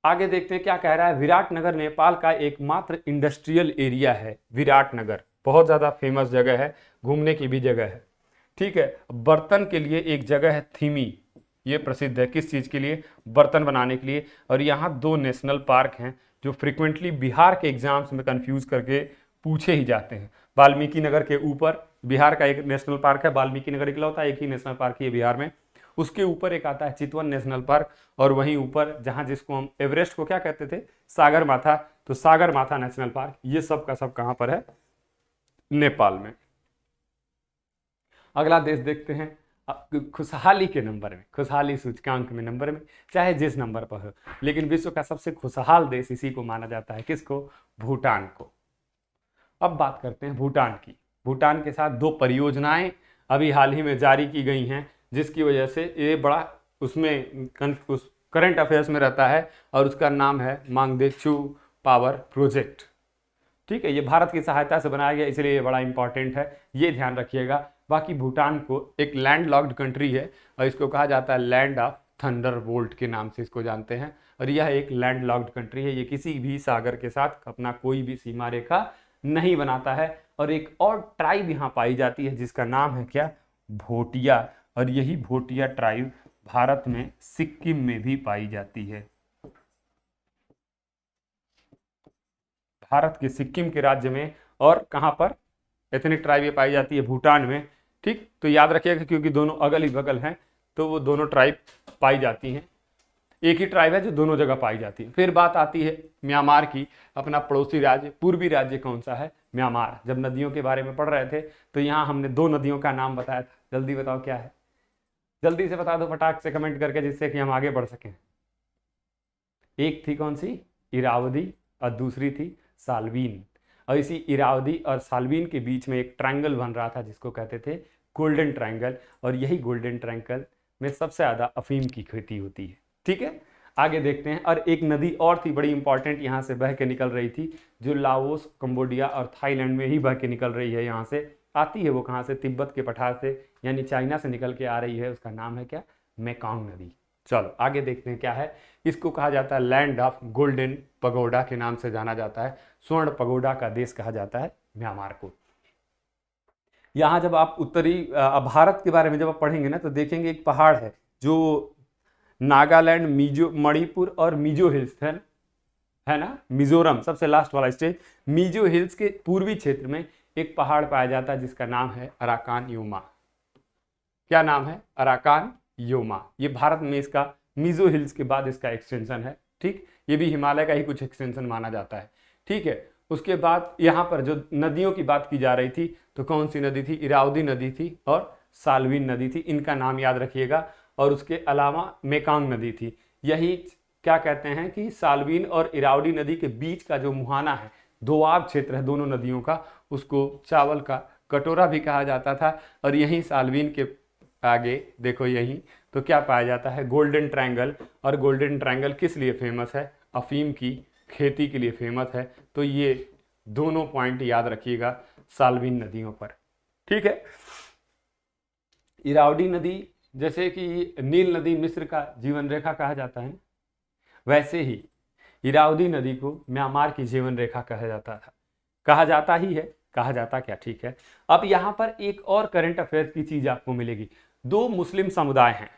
आगे देखते हैं क्या कह रहा है। विराटनगर नेपाल का एकमात्र इंडस्ट्रियल एरिया है। विराटनगर बहुत ज्यादा फेमस जगह है, घूमने की भी जगह है। ठीक है, बर्तन के लिए एक जगह है थिमी, ये प्रसिद्ध है। किस चीज के लिए, बर्तन बनाने के लिए। और यहाँ 2 नेशनल पार्क हैं जो फ्रिक्वेंटली बिहार के एग्जाम्स में कंफ्यूज करके पूछे ही जाते हैं। वाल्मीकि नगर के ऊपर बिहार का एक नेशनल पार्क है, वाल्मीकि नगर इकलौता एक ही नेशनल पार्क है बिहार में। उसके ऊपर एक आता है चितवन नेशनल पार्क, और वहीं ऊपर जहां जिसको हम एवरेस्ट को क्या कहते थे, सागर माथा, तो सागर माथा नेशनल पार्क। ये सब का सब कहां पर है, नेपाल में। अगला देश देखते हैं, खुशहाली के नंबर में, खुशहाली सूचकांक में नंबर में, चाहे जिस नंबर पर हो, लेकिन विश्व का सबसे खुशहाल देश इसी को माना जाता है। किसको, भूटान को। अब बात करते हैं भूटान की। भूटान के साथ 2 परियोजनाएं अभी हाल ही में जारी की गई हैं, जिसकी वजह से ये बड़ा उसमें उस करंट अफेयर्स में रहता है, और उसका नाम है मांगदेचू पावर प्रोजेक्ट। ठीक है, ये भारत की सहायता से बनाया गया, इसलिए ये बड़ा इंपॉर्टेंट है, ये ध्यान रखिएगा। बाकी भूटान को एक लैंड लॉक्ड कंट्री है, और इसको कहा जाता है लैंड ऑफ थंडरबोल्ट के नाम से इसको जानते हैं, और यह एक लैंड लॉक्ड कंट्री है। ये किसी भी सागर के साथ अपना कोई भी सीमा रेखा नहीं बनाता है। और एक और ट्राइब यहाँ पाई जाती है जिसका नाम है क्या, भोटिया, और यही भोटिया ट्राइब भारत में सिक्किम में भी पाई जाती है। भारत के सिक्किम के राज्य में, और कहां पर एथनिक ट्राइब ये पाई जाती है, भूटान में। ठीक, तो याद रखिएगा क्योंकि दोनों अगल ही बगल हैं, तो वो दोनों ट्राइब पाई जाती हैं। एक ही ट्राइब है जो दोनों जगह पाई जाती है। फिर बात आती है म्यांमार की, अपना पड़ोसी राज्य, पूर्वी राज्य कौन सा है, म्यांमार। जब नदियों के बारे में पढ़ रहे थे तो यहाँ हमने 2 नदियों का नाम बताया था, जल्दी बताओ क्या है, जल्दी से बता दो फटाक से कमेंट करके, जिससे कि हम आगे बढ़ सकें। एक थी कौन सी, इरावदी, और दूसरी थी साल्वीन। और इसी इरावदी और साल्वीन के बीच में एक ट्रायंगल बन रहा था जिसको कहते थे गोल्डन ट्रायंगल, और यही गोल्डन ट्रायंगल में सबसे ज़्यादा अफीम की खेती होती है। ठीक है, आगे देखते हैं। और एक नदी और थी बड़ी इंपॉर्टेंट, यहाँ से बह के निकल रही थी, जो लाओस, कंबोडिया और थाईलैंड में ही बह के निकल रही है। यहाँ से आती है वो कहाँ से, तिब्बत के पठार से, यानी चाइना से निकल के आ रही है। उसका नाम है क्या, मेकॉन्ग नदी। चलो आगे देखते हैं क्या है। इसको कहा जाता है लैंड ऑफ गोल्डन पगोडा के नाम से जाना जाता है, स्वर्ण पगोडा का देश कहा जाता है म्यांमार को। यहाँ जब आप उत्तरी भारत के बारे में जब आप पढ़ेंगे ना, तो देखेंगे एक पहाड़ है जो नागालैंड, मिजो, मणिपुर और मिजो हिल्स है ना, मिजोरम सबसे लास्ट वाला स्टेज, मिजो हिल्स के पूर्वी क्षेत्र में एक पहाड़ पाया जाता है जिसका नाम है अराकान योमा। क्या नाम है, अराकान योमा। ये भारत में इसका मिजो हिल्स के बाद इसका एक्सटेंशन है। ठीक, ये भी हिमालय का ही कुछ एक्सटेंशन माना जाता है। ठीक है, उसके बाद यहाँ पर जो नदियों की बात की जा रही थी, तो कौन सी नदी थी, इरावदी नदी थी और साल्वीन नदी थी, इनका नाम याद रखिएगा। और उसके अलावा मेकांग नदी थी। यही क्या कहते हैं कि साल्वीन और इरावदी नदी के बीच का जो मुहाना है, दोआब क्षेत्र है दोनों नदियों का, उसको चावल का कटोरा भी कहा जाता था। और यहीं साल्वीन के आगे देखो, यहीं तो क्या पाया जाता है, गोल्डन ट्रायंगल। और गोल्डन ट्रायंगल किस लिए फेमस है, अफीम की खेती के लिए फेमस है। तो ये दोनों पॉइंट याद रखिएगा साल्वीन नदियों पर। ठीक है, इरावदी नदी जैसे कि नील नदी मिस्र का जीवन रेखा कहा जाता है, वैसे ही इरावदी नदी को म्यांमार की जीवन रेखा कहा जाता था, कहा जाता ही है, कहा जाता क्या, ठीक है। अब यहाँ पर एक और करंट अफेयर्स की चीज आपको मिलेगी। 2 मुस्लिम समुदाय हैं,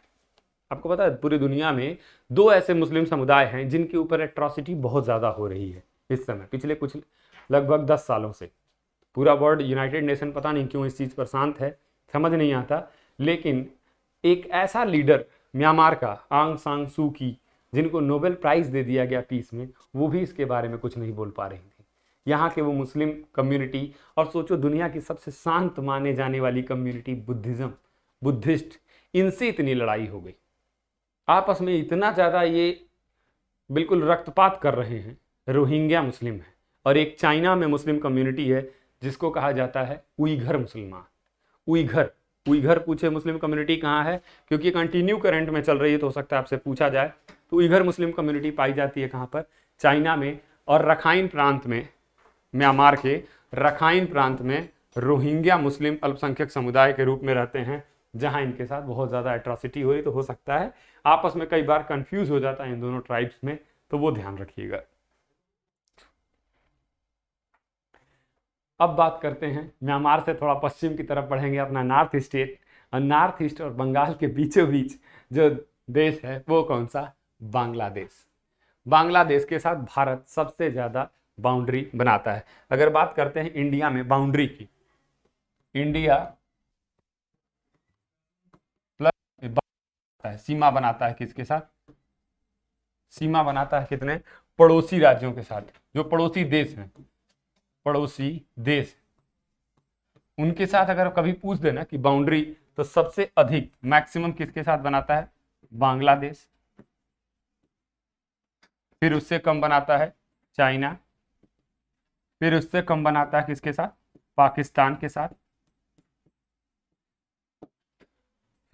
आपको पता है पूरी दुनिया में 2 ऐसे मुस्लिम समुदाय हैं जिनके ऊपर एट्रॉसिटी बहुत ज़्यादा हो रही है इस समय, पिछले कुछ लगभग 10 सालों से। पूरा वर्ल्ड, यूनाइटेड नेशन पता नहीं क्यों इस चीज़ पर शांत है, समझ नहीं आता। लेकिन एक ऐसा लीडर म्यांमार का, आंग सान सू की, जिनको नोबेल प्राइज़ दे दिया गया पीस में, वो भी इसके बारे में कुछ नहीं बोल पा रही थी। यहाँ के वो मुस्लिम कम्युनिटी, और सोचो दुनिया की सबसे शांत माने जाने वाली कम्युनिटी बुद्धिस्ट, इनसे इतनी लड़ाई हो गई, आपस में इतना ज़्यादा ये बिल्कुल रक्तपात कर रहे हैं। रोहिंग्या मुस्लिम है, और एक चाइना में मुस्लिम कम्युनिटी है जिसको कहा जाता है उइघर मुसलमान। उइघर, उइघर पूछे मुस्लिम कम्युनिटी कहाँ है, क्योंकि कंटिन्यू करंट में चल रही है तो हो सकता है आपसे पूछा जाए। तो उइघर मुस्लिम कम्युनिटी पाई जाती है कहाँ पर, चाइना में। और रखाइन प्रांत में, म्यांमार के रखाइन प्रांत में रोहिंग्या मुस्लिम अल्पसंख्यक समुदाय के रूप में रहते हैं, जहां इनके साथ बहुत ज़्यादा एट्रॉसिटी हो रही। तो हो सकता है आपस में कई बार कंफ्यूज हो जाता है इन दोनों ट्राइब्स में, तो वो ध्यान रखिएगा। अब बात करते हैं म्यांमार से थोड़ा पश्चिम की तरफ बढ़ेंगे, अपना नॉर्थ स्टेट। और नॉर्थ ईस्ट और बंगाल के बीचों बीच जो देश है वो कौन सा, बांग्लादेश। बांग्लादेश के साथ भारत सबसे ज़्यादा बाउंड्री बनाता है। अगर बात करते हैं इंडिया में बाउंड्री की, इंडिया प्लस सीमा बनाता है किसके साथ, सीमा बनाता है कितने, पड़ोसी राज्यों के साथ। जो पड़ोसी देश हैं, पड़ोसी देश, उनके साथ अगर कभी पूछ देना कि बाउंड्री, तो सबसे अधिक मैक्सिमम किसके साथ बनाता है, बांग्लादेश। फिर उससे कम बनाता है चाइना। फिर उससे कम बनाता है किसके साथ, पाकिस्तान के साथ,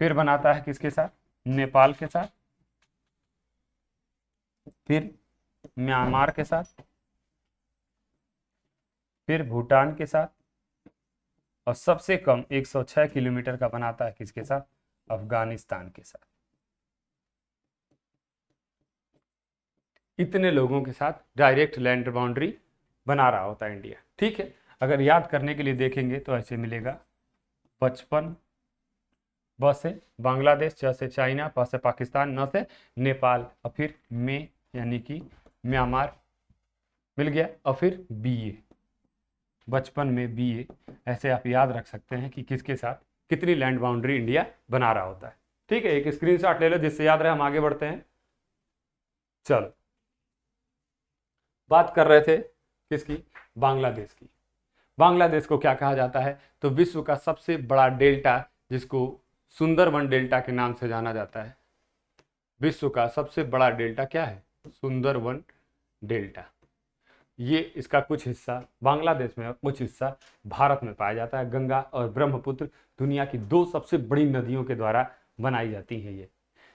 फिर बनाता है किसके साथ, नेपाल के साथ, फिर म्यांमार के साथ, फिर भूटान के साथ, और सबसे कम 106 किलोमीटर का बनाता है किसके साथ, अफगानिस्तान के साथ। इतने लोगों के साथ डायरेक्ट लैंड बाउंड्री बना रहा होता है इंडिया। ठीक है, अगर याद करने के लिए देखेंगे तो ऐसे मिलेगा 55, ब से बांग्लादेश, च से चाइना, प से पाकिस्तान, न से नेपाल, और फिर में यानी कि म्यांमार मिल गया, और फिर बीए, बचपन में बीए। ऐसे आप याद रख सकते हैं कि किसके साथ कितनी लैंड बाउंड्री इंडिया बना रहा होता है। ठीक है, एक स्क्रीनशॉट ले लो जिससे याद रहे, हम आगे बढ़ते हैं। चलो, बात कर रहे थे किसकी, बांग्लादेश की। बांग्लादेश को क्या कहा जाता है, तो विश्व का सबसे बड़ा डेल्टा, जिसको सुंदरबन डेल्टा के नाम से जाना जाता है। विश्व का सबसे बड़ा डेल्टा क्या है, सुंदरबन डेल्टा। ये इसका कुछ हिस्सा बांग्लादेश में, कुछ हिस्सा भारत में पाया जाता है। गंगा और ब्रह्मपुत्र दुनिया की 2 सबसे बड़ी नदियों के द्वारा बनाई जाती हैं ये।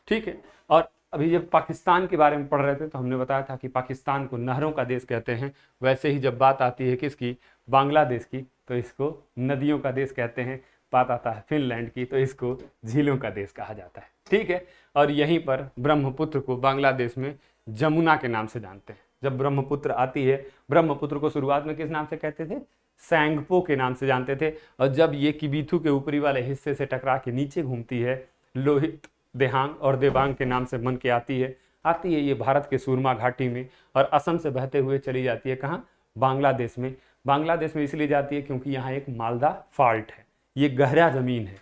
ठीक है, और अभी जब पाकिस्तान के बारे में पढ़ रहे थे तो हमने बताया था कि पाकिस्तान को नहरों का देश कहते हैं। वैसे ही जब बात आती है किसकी, बांग्लादेश की, तो इसको नदियों का देश कहते हैं। बात आता है फिनलैंड की तो इसको झीलों का देश कहा जाता है। ठीक है, और यहीं पर ब्रह्मपुत्र को बांग्लादेश में जमुना के नाम से जानते हैं। जब ब्रह्मपुत्र आती है, ब्रह्मपुत्र को शुरुआत में किस नाम से कहते थे, सैंगपो के नाम से जानते थे। और जब ये किबिथु के ऊपरी वाले हिस्से से टकरा के नीचे घूमती है, लोहित, देहांग और देवांग के नाम से बन के आती है ये भारत के सुरमा घाटी में, और असम से बहते हुए चली जाती है कहाँ, बांग्लादेश में। बांग्लादेश में इसलिए जाती है क्योंकि यहाँ एक मालदा फॉल्ट है, ये गहरा जमीन है।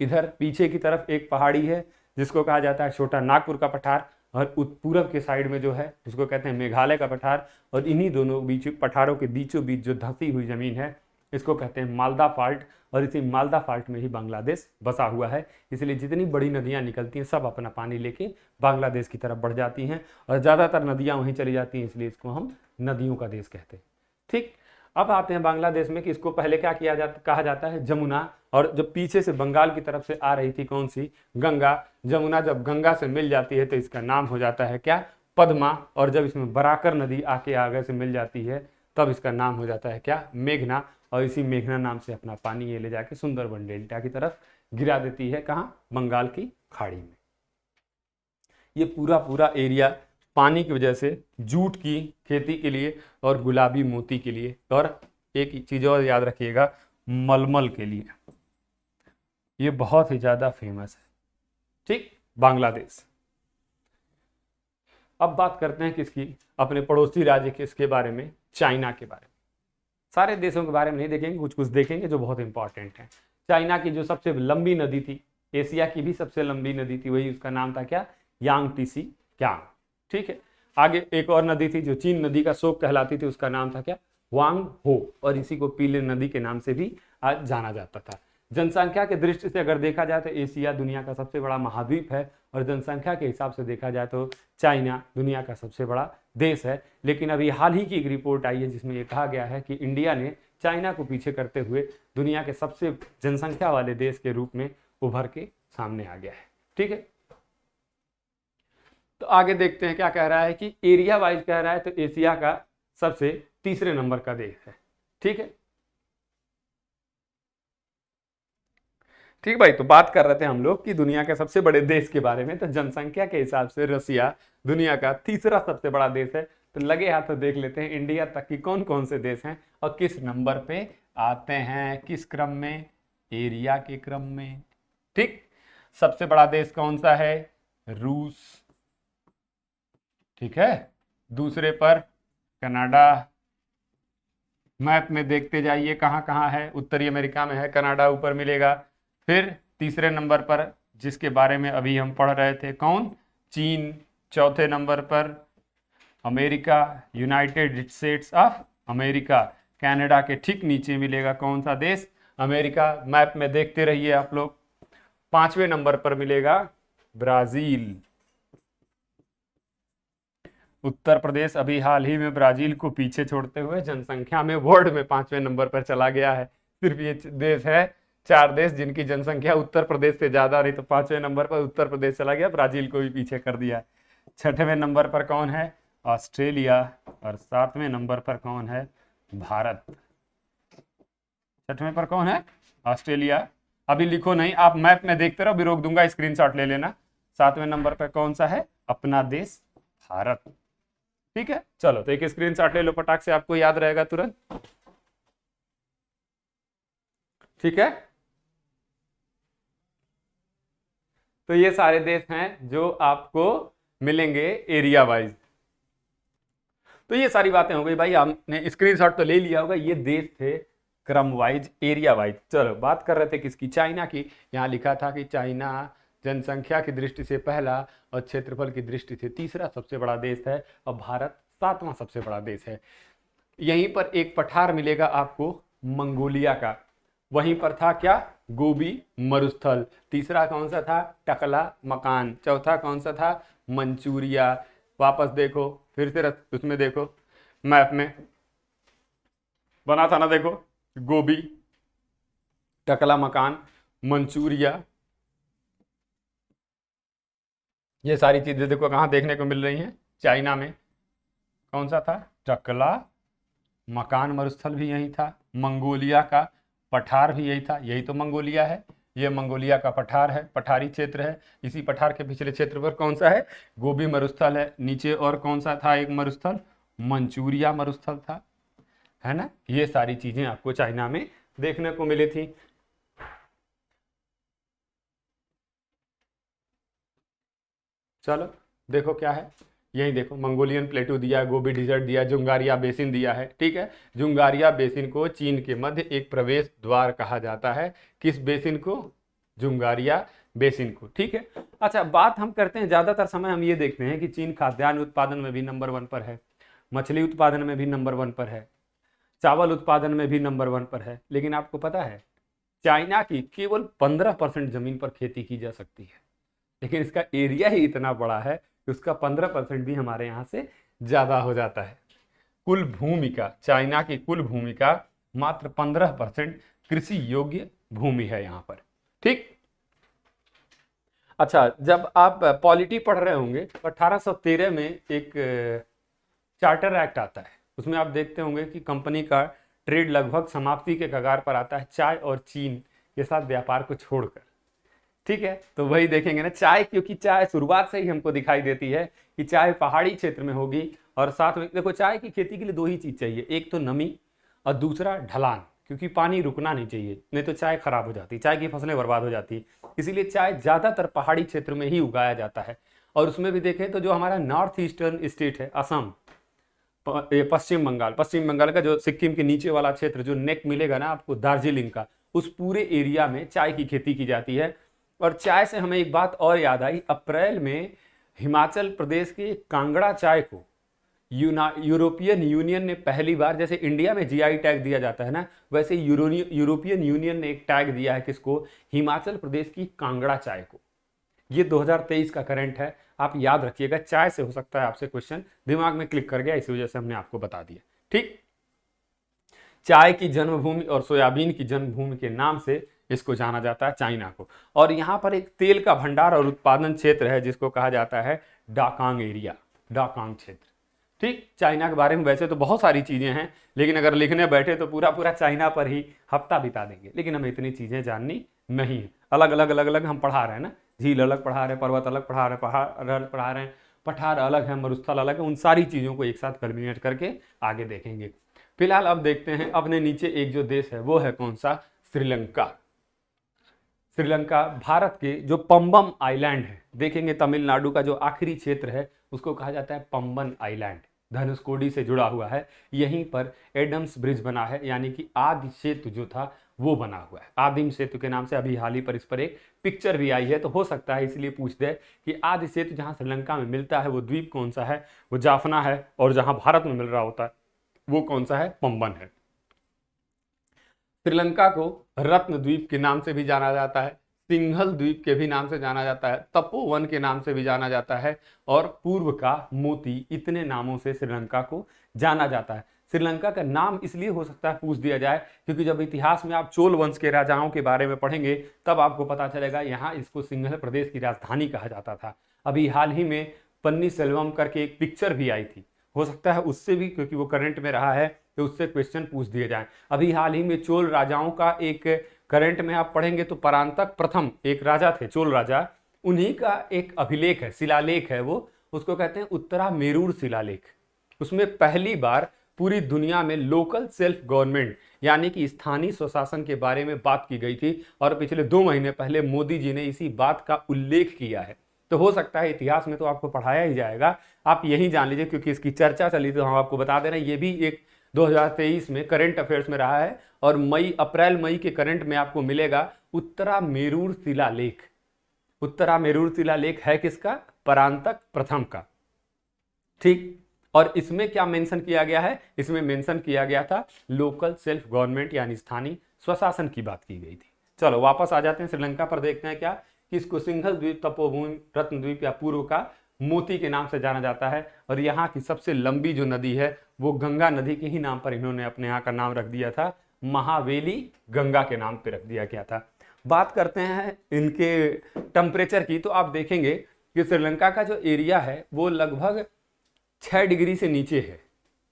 इधर पीछे की तरफ एक पहाड़ी है जिसको कहा जाता है छोटा नागपुर का पठार, और पूरब के साइड में जो है उसको कहते हैं मेघालय का पठार, और इन्हीं दोनों बीच पठारों के बीचों बीच जो धंसी हुई जमीन है इसको कहते हैं मालदा फॉल्ट, और इसी मालदा फॉल्ट में ही बांग्लादेश बसा हुआ है। इसलिए जितनी बड़ी नदियां निकलती हैं सब अपना पानी लेके बांग्लादेश की तरफ बढ़ जाती हैं, और ज़्यादातर नदियां वहीं चली जाती हैं, इसलिए इसको हम नदियों का देश कहते हैं। ठीक, अब आते हैं बांग्लादेश में कि इसको पहले क्या कहा जाता है, जमुना। और जब पीछे से बंगाल की तरफ से आ रही थी कौन सी, गंगा, जमुना जब गंगा से मिल जाती है तो इसका नाम हो जाता है क्या, पद्मा। और जब इसमें बराकर नदी आके आगे से मिल जाती है तब इसका नाम हो जाता है क्या, मेघना। और इसी मेघना नाम से अपना पानी ये ले जाके सुंदरबन डेल्टा की तरफ गिरा देती है, कहाँ, बंगाल की खाड़ी में। ये पूरा एरिया पानी की वजह से जूट की खेती के लिए और गुलाबी मोती के लिए, और एक चीज और याद रखिएगा, मलमल के लिए ये बहुत ही ज्यादा फेमस है। ठीक, बांग्लादेश। अब बात करते हैं किसकी, अपने पड़ोसी राज्य किसके बारे में, चाइना के बारे में। सारे देशों के बारे में नहीं देखेंगे, कुछ कुछ देखेंगे जो बहुत इंपॉर्टेंट है। चाइना की जो सबसे लंबी नदी थी, एशिया की भी सबसे लंबी नदी थी, वही उसका नाम था क्या, यांगटीसी क्यांग। ठीक है, आगे एक और नदी थी जो चीन नदी का शोक कहलाती थी, उसका नाम था क्या, वांग हो, और इसी को पीले नदी के नाम से भी आज जाना जाता था। जनसंख्या के दृष्टि से अगर देखा जाए तो एशिया दुनिया का सबसे बड़ा महाद्वीप है, और जनसंख्या के हिसाब से देखा जाए तो चाइना दुनिया का सबसे बड़ा देश है। लेकिन अभी हाल ही की एक रिपोर्ट आई है जिसमें यह कहा गया है कि इंडिया ने चाइना को पीछे करते हुए दुनिया के सबसे जनसंख्या वाले देश के रूप में उभर के सामने आ गया है। ठीक है, तो आगे देखते हैं क्या कह रहा है कि एरिया वाइज कह रहा है तो एशिया का सबसे तीसरे नंबर का देश है। ठीक है, ठीक भाई, तो बात कर रहे थे हम लोग कि दुनिया के सबसे बड़े देश के बारे में, तो जनसंख्या के हिसाब से रसिया दुनिया का तीसरा सबसे बड़ा देश है। तो लगे हाथ तो देख लेते हैं इंडिया तक की कौन कौन से देश हैं और किस नंबर पे आते हैं, किस क्रम में, एरिया के क्रम में। ठीक, सबसे बड़ा देश कौन सा है, रूस। ठीक है, दूसरे पर कनाडा। मैप में देखते जाइए कहां कहां है, उत्तरी अमेरिका में है कनाडा, ऊपर मिलेगा। फिर तीसरे नंबर पर जिसके बारे में अभी हम पढ़ रहे थे, कौन, चीन। चौथे नंबर पर America, United states of America. Canada के ठीक नीचे मिलेगा कौन सा देश, अमेरिका। मैप में देखते रहिए आप लोग। पांचवें नंबर पर मिलेगा ब्राजील। उत्तर प्रदेश अभी हाल ही में ब्राजील को पीछे छोड़ते हुए जनसंख्या में वर्ल्ड में 5वें नंबर पर चला गया है। सिर्फ ये देश है, 4 देश जिनकी जनसंख्या उत्तर प्रदेश से ज्यादा, नहीं तो 5वें नंबर पर उत्तर प्रदेश चला गया, ब्राजील को भी पीछे कर दिया। 6वें नंबर पर कौन है? ऑस्ट्रेलिया। और 7वें नंबर पर कौन है? भारत। 6वें पर कौन है? ऑस्ट्रेलिया। अभी लिखो नहीं, आप मैप में देखते रहो, भी रोक दूंगा, स्क्रीनशॉट ले लेना। 7वें नंबर पर कौन सा है? अपना देश भारत। ठीक है, चलो तो एक स्क्रीनशॉट ले लो फटाक से, आपको याद रहेगा तुरंत। ठीक है, तो ये सारे देश हैं जो आपको मिलेंगे एरिया वाइज। तो ये सारी बातें हो गई भाई, आपने स्क्रीनशॉट तो ले लिया होगा। ये देश थे क्रम वाइज, एरिया वाइज। चलो बात कर रहे थे किसकी? चाइना की। यहाँ लिखा था कि चाइना जनसंख्या की दृष्टि से पहला और क्षेत्रफल की दृष्टि से तीसरा सबसे बड़ा देश है, और भारत 7वां सबसे बड़ा देश है। यहीं पर एक पठार मिलेगा आपको मंगोलिया का, वहीं पर था क्या? गोबी मरुस्थल। तीसरा कौन सा था? टकला मकान। चौथा कौन सा था? मंचूरिया। वापस देखो, फिर से उसमें देखो, मैप में बना था ना, देखो, गोबी, टकला मकान, मंचूरिया, ये सारी चीजें देखो कहाँ देखने को मिल रही हैं? चाइना में। कौन सा था? टकला मकान मरुस्थल भी यही था। मंगोलिया का पठार भी यही था, यही तो मंगोलिया है। ये मंगोलिया का पठार है, पठारी क्षेत्र है। इसी पठार के पिछले क्षेत्र पर कौन सा है? गोबी मरुस्थल है। नीचे और कौन सा था एक मरुस्थल? मंचूरिया मरुस्थल था, है ना। ये सारी चीजें आपको चाइना में देखने को मिली थी। चलो देखो क्या है, यही देखो, मंगोलियन प्लेटू दिया, गोबी डिजर्ट दिया, जुंगारिया बेसिन दिया है। ठीक है, जुंगारिया बेसिन को चीन के मध्य एक प्रवेश द्वार कहा जाता है। किस बेसिन को? जुंगारिया बेसिन को। ठीक है, अच्छा बात हम करते हैं, ज्यादातर समय हम ये देखते हैं कि चीन खाद्यान्न उत्पादन में भी नंबर 1 पर है, मछली उत्पादन में भी नंबर 1 पर है, चावल उत्पादन में भी नंबर 1 पर है। लेकिन आपको पता है चाइना की केवल 15% जमीन पर खेती की जा सकती है, लेकिन इसका एरिया ही इतना बड़ा है कि उसका 15% भी हमारे यहाँ से ज्यादा हो जाता है। कुल भूमि का, चाइना की कुल भूमि का मात्र 15% कृषि योग्य भूमि है यहाँ पर। ठीक, अच्छा जब आप पॉलिटी पढ़ रहे होंगे तो 1813 में एक चार्टर एक्ट आता है, उसमें आप देखते होंगे कि कंपनी का ट्रेड लगभग समाप्ति के कगार पर आता है, चाय और चीन के साथ व्यापार को छोड़कर। ठीक है, तो वही देखेंगे ना चाय, क्योंकि चाय शुरुआत से ही हमको दिखाई देती है कि चाय पहाड़ी क्षेत्र में होगी। और साथ में देखो, चाय की खेती के लिए 2 ही चीज चाहिए, एक तो नमी और दूसरा ढलान, क्योंकि पानी रुकना नहीं चाहिए, नहीं तो चाय खराब हो जाती, चाय की फसलें बर्बाद हो जाती। इसीलिए चाय ज्यादातर पहाड़ी क्षेत्र में ही उगाया जाता है। और उसमें भी देखें तो जो हमारा नॉर्थ ईस्टर्न स्टेट है, असम, पश्चिम बंगाल का जो सिक्किम के नीचे वाला क्षेत्र, जो नेक मिलेगा ना आपको दार्जिलिंग का, उस पूरे एरिया में चाय की खेती की जाती है। और चाय से हमें एक बात और याद आई, अप्रैल में हिमाचल प्रदेश के कांगड़ा चाय को यूरोपियन यूनियन ने पहली बार, जैसे इंडिया में जीआई टैग दिया जाता है ना, वैसे यूरोपियन यूनियन ने एक टैग दिया है किसको? हिमाचल प्रदेश की कांगड़ा चाय को। ये 2023 का करंट है, आप याद रखिएगा, चाय से हो सकता है आपसे क्वेश्चन दिमाग में क्लिक कर गया, इसी वजह से हमने आपको बता दिया। ठीक, चाय की जन्मभूमि और सोयाबीन की जन्मभूमि के नाम से इसको जाना जाता है चाइना को। और यहाँ पर एक तेल का भंडार और उत्पादन क्षेत्र है जिसको कहा जाता है डाकांग एरिया, डाकांग क्षेत्र। ठीक, चाइना के बारे में वैसे तो बहुत सारी चीजें हैं, लेकिन अगर लिखने बैठे तो पूरा पूरा चाइना पर ही हफ्ता बिता देंगे, लेकिन हमें इतनी चीजें जाननी नहीं है। अलग अलग अलग अलग हम पढ़ा रहे हैं ना, झील अलग पढ़ा रहे हैं, पर्वत अलग पढ़ा रहे हैं, पहाड़ अलग पढ़ा रहे हैं, पठार अलग है, मरुस्थल अलग है, उन सारी चीजों को एक साथ कल्मिनेट करके आगे देखेंगे। फिलहाल अब देखते हैं अपने नीचे एक जो देश है वो है कौन सा? श्रीलंका। श्रीलंका भारत के जो पंबम आइलैंड है, देखेंगे तमिलनाडु का जो आखिरी क्षेत्र है उसको कहा जाता है पंबन आइलैंड, धनुषकोडी से जुड़ा हुआ है। यहीं पर एडम्स ब्रिज बना है, यानी कि आदि सेतु जो था वो बना हुआ है, आदिम सेतु के नाम से। अभी हाल ही पर इस पर एक पिक्चर भी आई है, तो हो सकता है इसलिए पूछ दे कि आदि सेतु जहाँ श्रीलंका में मिलता है वो द्वीप कौन सा है? वो जाफना है, और जहाँ भारत में मिल रहा होता है वो कौन सा है? पंबन है। श्रीलंका को रत्न द्वीप के नाम से भी जाना जाता है, सिंघल द्वीप के भी नाम से जाना जाता है, तपोवन के नाम से भी जाना जाता है, और पूर्व का मोती, इतने नामों से श्रीलंका को जाना जाता है। श्रीलंका का नाम इसलिए हो सकता है पूछ दिया जाए क्योंकि जब इतिहास में आप चोल वंश के राजाओं के बारे में पढ़ेंगे तब आपको पता चलेगा यहाँ इसको सिंहल प्रदेश की राजधानी कहा जाता था। अभी हाल ही में पन्नी सेल्वम करके एक पिक्चर भी आई थी, हो सकता है उससे भी, क्योंकि वो करंट में रहा है तो उससे क्वेश्चन पूछ दिए जाए। अभी हाल ही में चोल राजाओं का एक करंट में आप पढ़ेंगे तो परांतक प्रथम एक राजा थे चोल राजा, उन्हीं का एक अभिलेख है, शिलालेख है, वो उसको कहते हैं उत्तरा मेरूर शिलालेख। उसमें पहली बार पूरी दुनिया में लोकल सेल्फ गवर्नमेंट यानी कि स्थानीय स्वशासन के बारे में बात की गई थी और पिछले 2 महीने पहले मोदी जी ने इसी बात का उल्लेख किया है। तो हो सकता है इतिहास में तो आपको पढ़ाया ही जाएगा, आप यही जान लीजिए क्योंकि इसकी चर्चा चली तो हम आपको बता दे रहे हैं। ये भी एक 2023 में करंट अफेयर्स में रहा है और अप्रैल मई के करंट में आपको मिलेगा उत्तरा मेरूर शिलालेख। उत्तरा मेरूर शिलालेख है किसका? परांतक प्रथम का। ठीक, और इसमें क्या मेंशन किया गया है? इसमें मेंशन किया गया था लोकल सेल्फ गवर्नमेंट यानी स्थानीय स्वशासन की बात की गई थी। चलो वापस आ जाते हैं श्रीलंका पर, देखते हैं क्या कि इसको सिंघल द्वीप, तपोभूमि, रत्न द्वीप या पूर्व का मोती के नाम से जाना जाता है। और यहाँ की सबसे लंबी जो नदी है वो गंगा नदी के ही नाम पर इन्होंने अपने यहाँ का नाम रख दिया था, महावेली गंगा के नाम पे रख दिया गया था। बात करते हैं इनके टेम्परेचर की, तो आप देखेंगे कि श्रीलंका का जो एरिया है वो लगभग 6 डिग्री से नीचे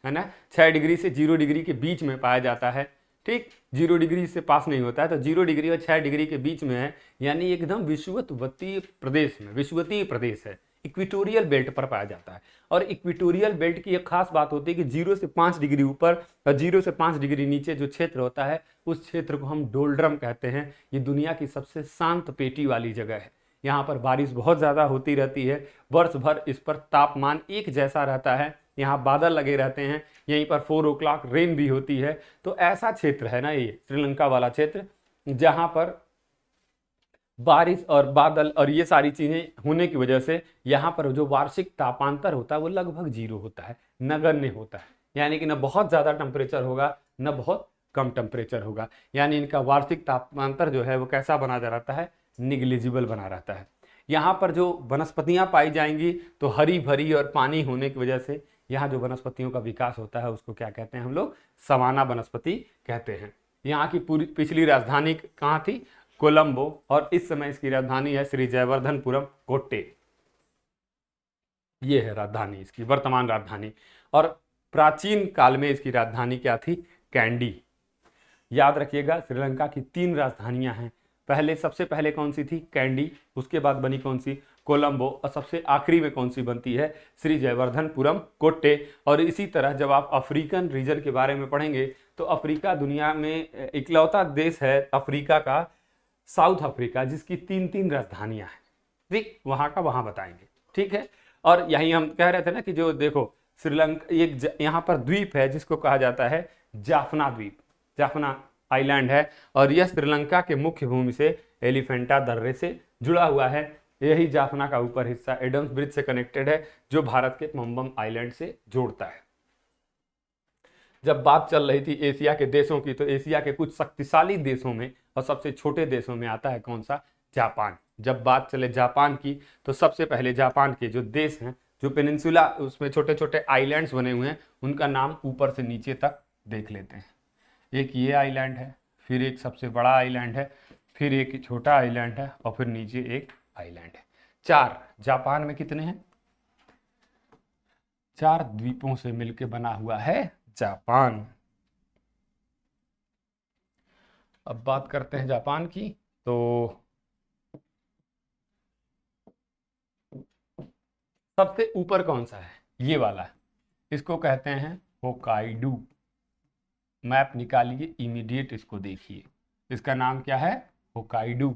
है ना, 6 डिग्री से 0 डिग्री के बीच में पाया जाता है। ठीक, 0 डिग्री से पास नहीं होता है, तो 0 डिग्री और 6 डिग्री के बीच में है, यानी एकदम विषुवतीय प्रदेश में, विषुवतीय प्रदेश है, इक्वेटोरियल बेल्ट पर पाया जाता है। और इक्वेटोरियल बेल्ट की एक खास बात होती है कि 0 से 5 डिग्री ऊपर और 0 से 5 डिग्री नीचे जो क्षेत्र होता है उस क्षेत्र को हम डोल्ड्रम कहते हैं। ये दुनिया की सबसे शांत पेटी वाली जगह है। यहाँ पर बारिश बहुत ज़्यादा होती रहती है, वर्ष भर इस पर तापमान एक जैसा रहता है, यहाँ बादल लगे रहते हैं, यहीं पर 4 o'clock रेन भी होती है। तो ऐसा क्षेत्र है ना ये श्रीलंका वाला क्षेत्र, जहाँ पर बारिश और बादल और ये सारी चीज़ें होने की वजह से यहाँ पर जो वार्षिक तापांतर होता है वो लगभग 0 होता है, नगण्य होता है। यानी कि न बहुत ज़्यादा टेम्परेचर होगा न बहुत कम टेम्परेचर होगा, यानी इनका वार्षिक तापांतर जो है वो कैसा बना जा रहता है? निग्लिजिबल बना रहता है। यहाँ पर जो वनस्पतियाँ पाई जाएंगी तो हरी भरी और पानी होने की वजह से यहाँ जो वनस्पतियों का विकास होता है उसको क्या कहते हैं हम लोग? सवाना वनस्पति कहते हैं। यहाँ की पूरी पिछली राजधानी कहाँ थी? कोलंबो, और इस समय इसकी राजधानी है श्री जयवर्धनपुरम कोट्टे। ये है राजधानी इसकी, वर्तमान राजधानी। और प्राचीन काल में इसकी राजधानी क्या थी? कैंडी। याद रखिएगा श्रीलंका की 3 राजधानियां हैं। सबसे पहले कौन सी थी? कैंडी, उसके बाद बनी कौन सी? कोलंबो, और सबसे आखिरी में कौन सी बनती है? श्री जयवर्धनपुरम कोट्टे। और इसी तरह जब आप अफ्रीकन रीजन के बारे में पढ़ेंगे तो अफ्रीका दुनिया में इकलौता देश है अफ्रीका का, साउथ अफ्रीका, जिसकी 3 राजधानियां हैं। ठीक, वहां का वहां बताएंगे। ठीक है, और यही हम कह रहे थे ना कि जो देखो श्रीलंका एक यहाँ पर द्वीप है जिसको कहा जाता है जाफना द्वीप, जाफना आइलैंड है, और यह श्रीलंका के मुख्य भूमि से एलिफेंटा दर्रे से जुड़ा हुआ है। यही जाफना का ऊपर हिस्सा एडम्स ब्रिज से कनेक्टेड है जो भारत के मम्बम आइलैंड से जोड़ता है। जब बात चल रही थी एशिया के देशों की, तो एशिया के कुछ शक्तिशाली देशों में और सबसे छोटे देशों में आता है कौन सा? जापान। जब बात चले जापान की तो सबसे पहले जापान के जो देश हैं, जो पेनिनसुला, उसमें छोटे छोटे आइलैंड्स बने हुए हैं, उनका नाम ऊपर से नीचे तक देख लेते हैं। एक ये आइलैंड है, फिर एक सबसे बड़ा आइलैंड है, फिर एक छोटा आइलैंड है, और फिर नीचे एक आइलैंड है। 4 जापान में कितने हैं? 4 द्वीपों से मिलकर बना हुआ है जापान। अब बात करते हैं जापान की, तो सबसे ऊपर कौन सा है? ये वाला है, इसको कहते हैं होकाइडू। मैप निकालिए, इमीडिएट इसको देखिए, इसका नाम क्या है? होकाइडू।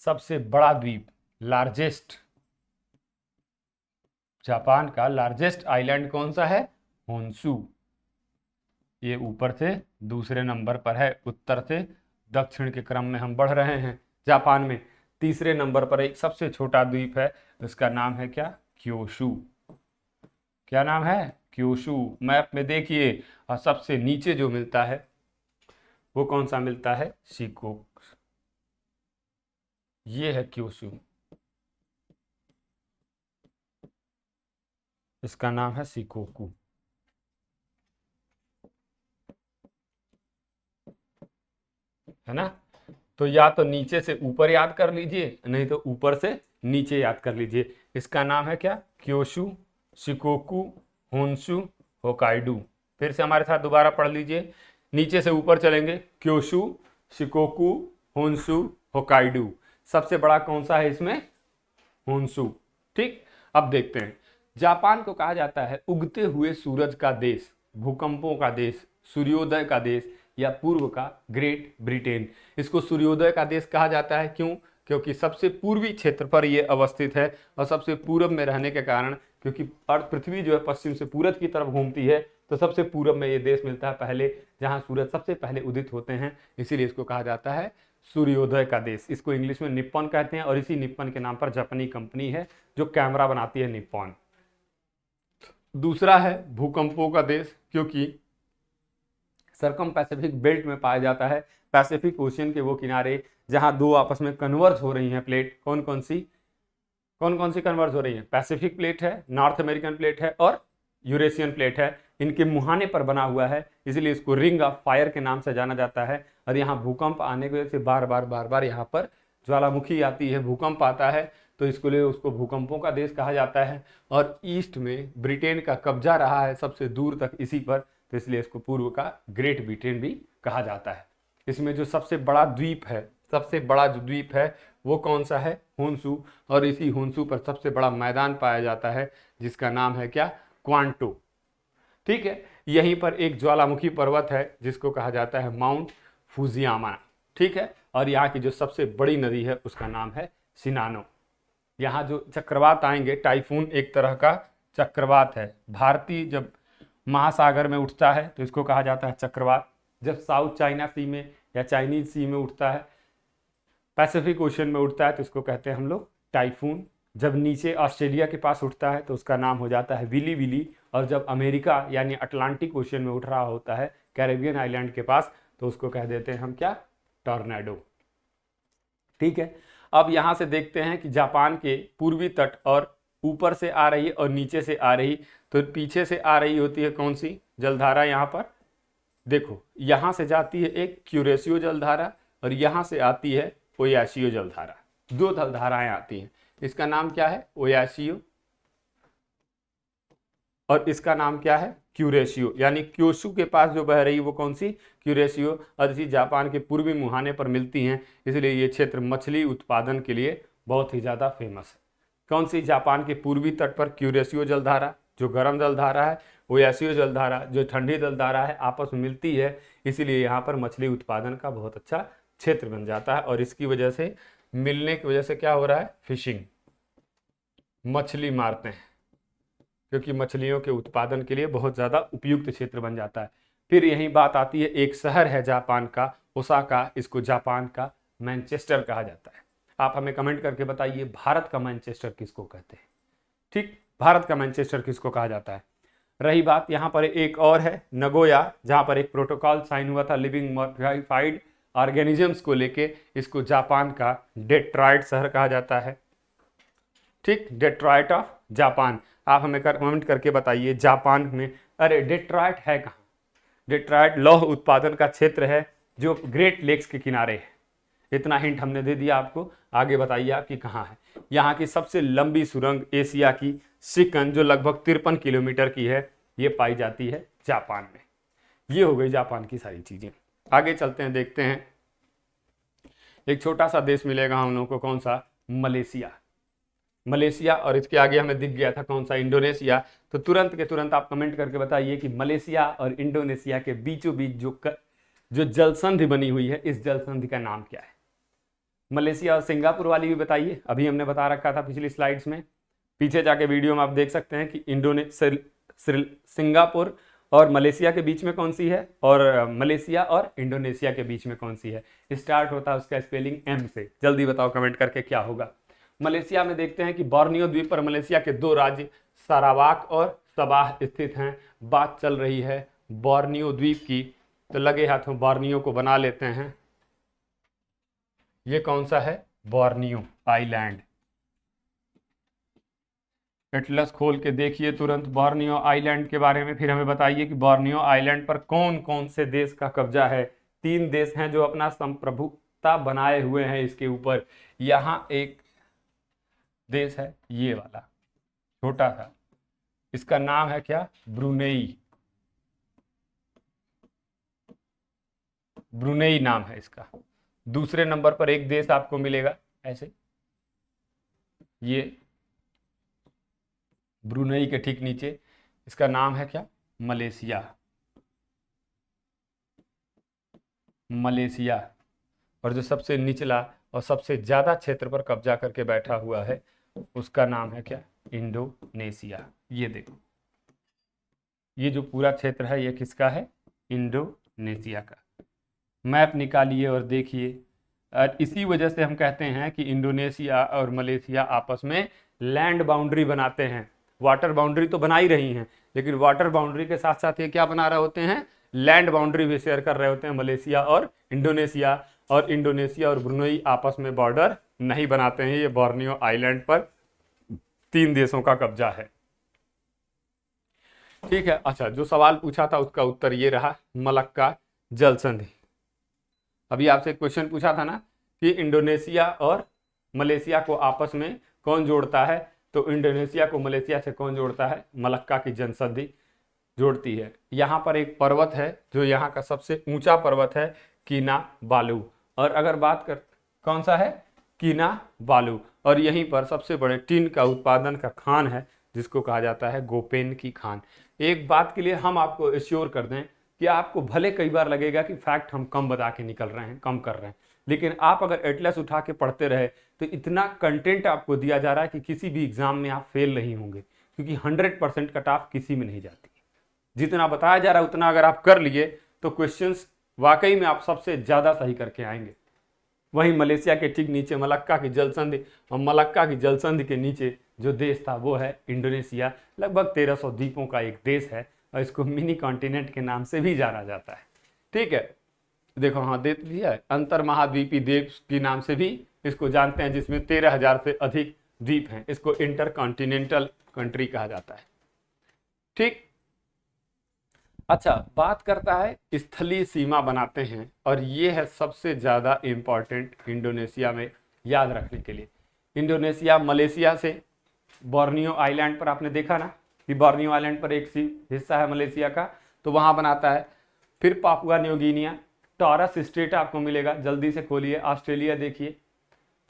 सबसे बड़ा द्वीप, लार्जेस्ट, जापान का लार्जेस्ट आइलैंड कौन सा है? होन्शु। ये ऊपर से दूसरे नंबर पर है, उत्तर से दक्षिण के क्रम में हम बढ़ रहे हैं। जापान में तीसरे नंबर पर एक सबसे छोटा द्वीप है, उसका नाम है क्या? क्योशु। क्या नाम है? क्योशु। मैप में देखिए, और सबसे नीचे जो मिलता है वो कौन सा मिलता है? शिकोकू। ये है क्योशु, इसका नाम है शिकोकू। है ना। तो या तो नीचे से ऊपर याद कर लीजिए, नहीं तो ऊपर से नीचे याद कर लीजिए। इसका नाम है क्या, क्योशु, शिकोकू, होन्शु, होकाइडू। फिर से हमारे साथ दोबारा पढ़ लीजिए, नीचे से ऊपर चलेंगे, क्योशु, शिकोकू, होन्शु, होकाइडू। सबसे बड़ा कौन सा है इसमें, होन्शु। ठीक, अब देखते हैं, जापान को कहा जाता है उगते हुए सूरज का देश, भूकंपों का देश, सूर्योदय का देश, या पूर्व का ग्रेट ब्रिटेन। इसको सूर्योदय का देश कहा जाता है, क्यों, क्योंकि सबसे पूर्वी क्षेत्र पर यह अवस्थित है और सबसे पूर्व में रहने के कारण, क्योंकि पृथ्वी जो है पश्चिम से पूरब की तरफ घूमती है, तो सबसे पूरब में ये देश मिलता है पहले, जहां सूरज सबसे पहले उदित होते हैं, इसीलिए इसको कहा जाता है सूर्योदय का देश। इसको इंग्लिश में निप्पॉन कहते हैं, और इसी निप्पॉन के नाम पर जापानी कंपनी है जो कैमरा बनाती है, निप्पॉन। दूसरा है भूकंपों का देश, क्योंकि सरकम पैसिफिक बेल्ट में पाया जाता है, पैसिफिक ओशियन के वो किनारे जहां दो आपस में कन्वर्ज हो रही हैं प्लेट। कौन कौन सी कन्वर्ज हो रही है, पैसिफिक प्लेट है, नॉर्थ अमेरिकन प्लेट है और यूरेशियन प्लेट है। इनके मुहाने पर बना हुआ है, इसलिए इसको रिंग ऑफ फायर के नाम से जाना जाता है। और यहाँ भूकंप आने की वजह से बार बार यहाँ पर ज्वालामुखी आती है, भूकंप आता है, तो इसको लिए उसको भूकंपों का देश कहा जाता है। और ईस्ट में ब्रिटेन का कब्जा रहा है सबसे दूर तक इसी पर, तो इसलिए इसको पूर्व का ग्रेट ब्रिटेन भी कहा जाता है। इसमें जो सबसे बड़ा द्वीप है, सबसे बड़ा जो द्वीप है वो कौन सा है, होन्शु। और इसी होन्शु पर सबसे बड़ा मैदान पाया जाता है जिसका नाम है क्या, क्वांटो। ठीक है, यहीं पर एक ज्वालामुखी पर्वत है जिसको कहा जाता है माउंट फुजियामा। ठीक है, और यहाँ की जो सबसे बड़ी नदी है उसका नाम है शिनानो। यहाँ जो चक्रवात आएंगे, टाइफून एक तरह का चक्रवात है, भारतीय जब महासागर में उठता है तो इसको कहा जाता है चक्रवात। जब साउथ चाइना सी में या चाइनीज सी में उठता है, पैसिफिक ओशन में उठता है, तो इसको कहते हैं हम लोग टाइफून। जब नीचे ऑस्ट्रेलिया के पास उठता है तो उसका नाम हो जाता है विली विली। और जब अमेरिका यानी अटलांटिक ओशन में उठ रहा होता है, कैरेबियन आइलैंड के पास, तो उसको कह देते हैं हम क्या, टॉर्नेडो। ठीक है, अब यहाँ से देखते हैं कि जापान के पूर्वी तट और ऊपर से आ रही और नीचे से आ रही, तो पीछे से आ रही होती है कौन सी जलधारा, यहाँ पर देखो, यहाँ से जाती है एक क्यूरेशियो जलधारा और यहाँ से आती है ओयाशियो जलधारा। दो जलधाराएं आती हैं, इसका नाम क्या है, ओयाशियो, और इसका नाम क्या है, क्यूरेशियो। यानी क्योशु के पास जो बह रही है वो कौन सी, क्यूरेशियो। और इसी जापान के पूर्वी मुहाने पर मिलती हैं, इसलिए ये क्षेत्र मछली उत्पादन के लिए बहुत ही ज़्यादा फेमस है। कौन सी, जापान के पूर्वी तट पर क्यूरेशियो जलधारा जो गर्म जलधारा है, ओयाशियो जलधारा जो ठंडी जलधारा है, आपस में मिलती है, इसीलिए यहाँ पर मछली उत्पादन का बहुत अच्छा क्षेत्र बन जाता है। और इसकी वजह से, मिलने की वजह से क्या हो रहा है, फिशिंग, मछली मारते हैं, क्योंकि मछलियों के उत्पादन के लिए बहुत ज़्यादा उपयुक्त क्षेत्र बन जाता है। फिर यही बात आती है, एक शहर है जापान का, ओसाका, इसको जापान का मैनचेस्टर कहा जाता है। आप हमें कमेंट करके बताइए भारत का मैनचेस्टर किसको कहते हैं। ठीक, भारत का मैनचेस्टर किसको कहा जाता है। रही बात, यहाँ पर एक और है नगोया, जहाँ पर एक प्रोटोकॉल साइन हुआ था लिविंग मॉडिफाइड ऑर्गेनिजम्स को लेके, इसको जापान का डेट्रॉयट शहर कहा जाता है। ठीक, डेट्रॉयट ऑफ जापान। आप हमें कमेंट करके बताइए जापान में, अरे डेट्रॉयट है कहाँ, डेट्रॉयट लौह उत्पादन का क्षेत्र है जो ग्रेट लेक्स के किनारे है। इतना हिंट हमने दे दिया आपको, आगे बताइए आपकी कहाँ है। यहाँ की सबसे लंबी सुरंग एशिया की शिकन, जो लगभग 53 किलोमीटर की है, ये पाई जाती है जापान में। ये हो गई जापान की सारी चीजें। आगे चलते हैं, देखते हैं एक छोटा सा देश मिलेगा हम लोगों को, कौन सा, मलेशिया। मलेशिया, और इसके आगे हमें दिख गया था कौन सा, इंडोनेशिया। तो तुरंत के तुरंत आप कमेंट करके बताइए कि मलेशिया और इंडोनेशिया के बीचों बीच जो जल संधि बनी हुई है, इस जल संधि का नाम क्या है। मलेशिया और सिंगापुर वाली भी बताइए, अभी हमने बता रखा था पिछली स्लाइड्स में, पीछे जाके वीडियो में आप देख सकते हैं कि सिंगापुर और मलेशिया के बीच में कौन सी है, और मलेशिया और इंडोनेशिया के बीच में कौन सी है। स्टार्ट होता है उसका स्पेलिंग एम से, जल्दी बताओ कमेंट करके क्या होगा। मलेशिया में देखते हैं कि बोर्नियो द्वीप पर मलेशिया के दो राज्य सारावाक और सबाह स्थित हैं। बात चल रही है बोर्नियो द्वीप की, तो लगे हाथों बोर्नियो को बना लेते हैं। ये कौन सा है, बोर्नियो आइलैंड। एटलस खोल के देखिए तुरंत बोर्नियो आइलैंड के बारे में, फिर हमें बताइए कि बोर्नियो आइलैंड पर कौन कौन से देश का कब्जा है। 3 देश हैं जो अपना संप्रभुता बनाए हुए हैं इसके ऊपर। यहां एक देश है ये वाला छोटा सा, इसका नाम है क्या, ब्रुनेई। ब्रुनेई नाम है इसका। दूसरे नंबर पर एक देश आपको मिलेगा ऐसे, ये ब्रुनेई के ठीक नीचे, इसका नाम है क्या, मलेशिया। मलेशिया। और जो सबसे निचला और सबसे ज्यादा क्षेत्र पर कब्जा करके बैठा हुआ है उसका नाम है क्या, इंडोनेशिया। ये देखो, ये जो पूरा क्षेत्र है ये किसका है, इंडोनेशिया का। मैप निकालिए और देखिए। और इसी वजह से हम कहते हैं कि इंडोनेशिया और मलेशिया आपस में लैंड बाउंड्री बनाते हैं। वाटर बाउंड्री तो बना ही रही हैं, लेकिन वाटर बाउंड्री के साथ साथ ये क्या बना रहे होते हैं, लैंड बाउंड्री भी शेयर कर रहे होते हैं मलेशिया और इंडोनेशिया। और इंडोनेशिया और ब्रुनेई आपस में बॉर्डर नहीं बनाते हैं। ये बोर्नियो आइलैंड पर 3 देशों का कब्जा है। ठीक है। अच्छा, जो सवाल पूछा था उसका उत्तर ये रहा, मलक्का जल संधि। अभी आपसे क्वेश्चन पूछा था ना कि इंडोनेशिया और मलेशिया को आपस में कौन जोड़ता है, तो इंडोनेशिया को मलेशिया से कौन जोड़ता है, मलक्का की जल संधि जोड़ती है। यहाँ पर एक पर्वत है जो यहाँ का सबसे ऊंचा पर्वत है, किनाबालू। और अगर बात कर, कौन सा है, किनाबालू। और यहीं पर सबसे बड़े टिन का उत्पादन का खान है जिसको कहा जाता है गोपेन की खान। एक बात के लिए हम आपको एश्योर कर दें कि आपको भले कई बार लगेगा कि फैक्ट हम कम बता के निकल रहे हैं, कम कर रहे हैं, लेकिन आप अगर एटलस उठा के पढ़ते रहे तो इतना कंटेंट आपको दिया जा रहा है कि किसी भी एग्जाम में आप फेल नहीं होंगे, क्योंकि 100% कट ऑफ किसी में नहीं जाती। जितना बताया जा रहा है उतना अगर आप कर लिए तो क्वेश्चंस वाकई में आप सबसे ज्यादा सही करके आएंगे। वहीं मलेशिया के ठीक नीचे मलक्का की जल संधि, और मलक्का की जल संधि के नीचे जो देश था वो है इंडोनेशिया। लगभग 1300 द्वीपों का एक देश है और इसको मिनी कॉन्टिनेंट के नाम से भी जाना जाता है। ठीक है, देखो हाँ दे दिया है, अंतर महाद्वीपीय देश के नाम से भी इसको जानते हैं, जिसमें 13,000 से अधिक द्वीप हैं। इसको इंटर कॉन्टिनेंटल कंट्री कहा जाता है। ठीक। अच्छा, बात करता है स्थलीय सीमा बनाते हैं, और ये है सबसे ज्यादा इंपॉर्टेंट इंडोनेशिया में याद रखने के लिए। इंडोनेशिया मलेशिया से बोर्नियो आइलैंड पर, आपने देखा ना कि बोर्नियो आइलैंड पर एक सी हिस्सा है मलेशिया का, तो वहां बनाता है। फिर Papua new Guinea, taurus straight आपको मिलेगा। जल्दी से खोलिए, ऑस्ट्रेलिया देखिए,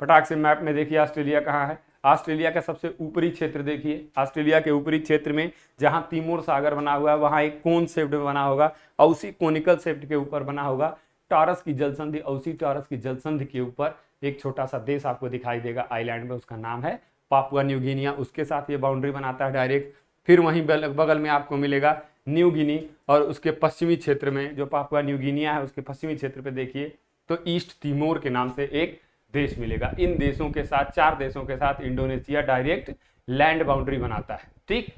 फटाक से मैप में देखिए ऑस्ट्रेलिया कहाँ है। ऑस्ट्रेलिया का सबसे ऊपरी क्षेत्र देखिए, ऑस्ट्रेलिया के ऊपरी क्षेत्र में जहां तिमोर सागर बना हुआ है वहां एक कोन शेप्ड बना होगा, और उसी कोनिकल शेप्ड के ऊपर बना होगा टॉरस की जल संधि, और उसी टॉरस की जल संधि के ऊपर एक छोटा सा देश आपको दिखाई देगा आइलैंड में, उसका नाम है पापुआ न्यू गिनिया। उसके साथ ये बाउंड्री बनाता है डायरेक्ट। फिर वहीं बगल में आपको मिलेगा न्यू गिनी, और उसके पश्चिमी क्षेत्र में जो पापुआ न्यू गिनिया है उसके पश्चिमी क्षेत्र पे देखिए तो ईस्ट तिमोर के नाम से एक देश मिलेगा। इन देशों के साथ, 4 देशों के साथ इंडोनेशिया डायरेक्ट लैंड बाउंड्री बनाता है। ठीक।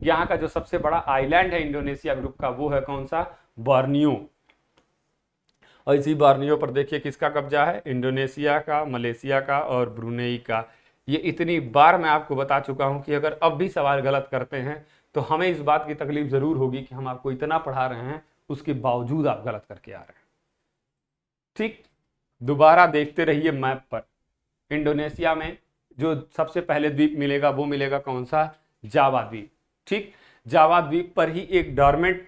यहाँ का जो सबसे बड़ा आइलैंड है इंडोनेशिया ग्रुप का वो है कौन सा, बोर्नियो। और इसी बोर्नियो पर देखिए किसका कब्जा है, इंडोनेशिया का, मलेशिया का और ब्रुनेई का। ये इतनी बार मैं आपको बता चुका हूं कि अगर अब भी सवाल गलत करते हैं तो हमें इस बात की तकलीफ जरूर होगी कि हम आपको इतना पढ़ा रहे हैं उसके बावजूद आप गलत करके आ रहे हैं। ठीक। दोबारा देखते रहिए मैप पर। इंडोनेशिया में जो सबसे पहले द्वीप मिलेगा वो मिलेगा कौन सा, जावा द्वीप। ठीक। जावा द्वीप पर ही एक डॉर्मेंट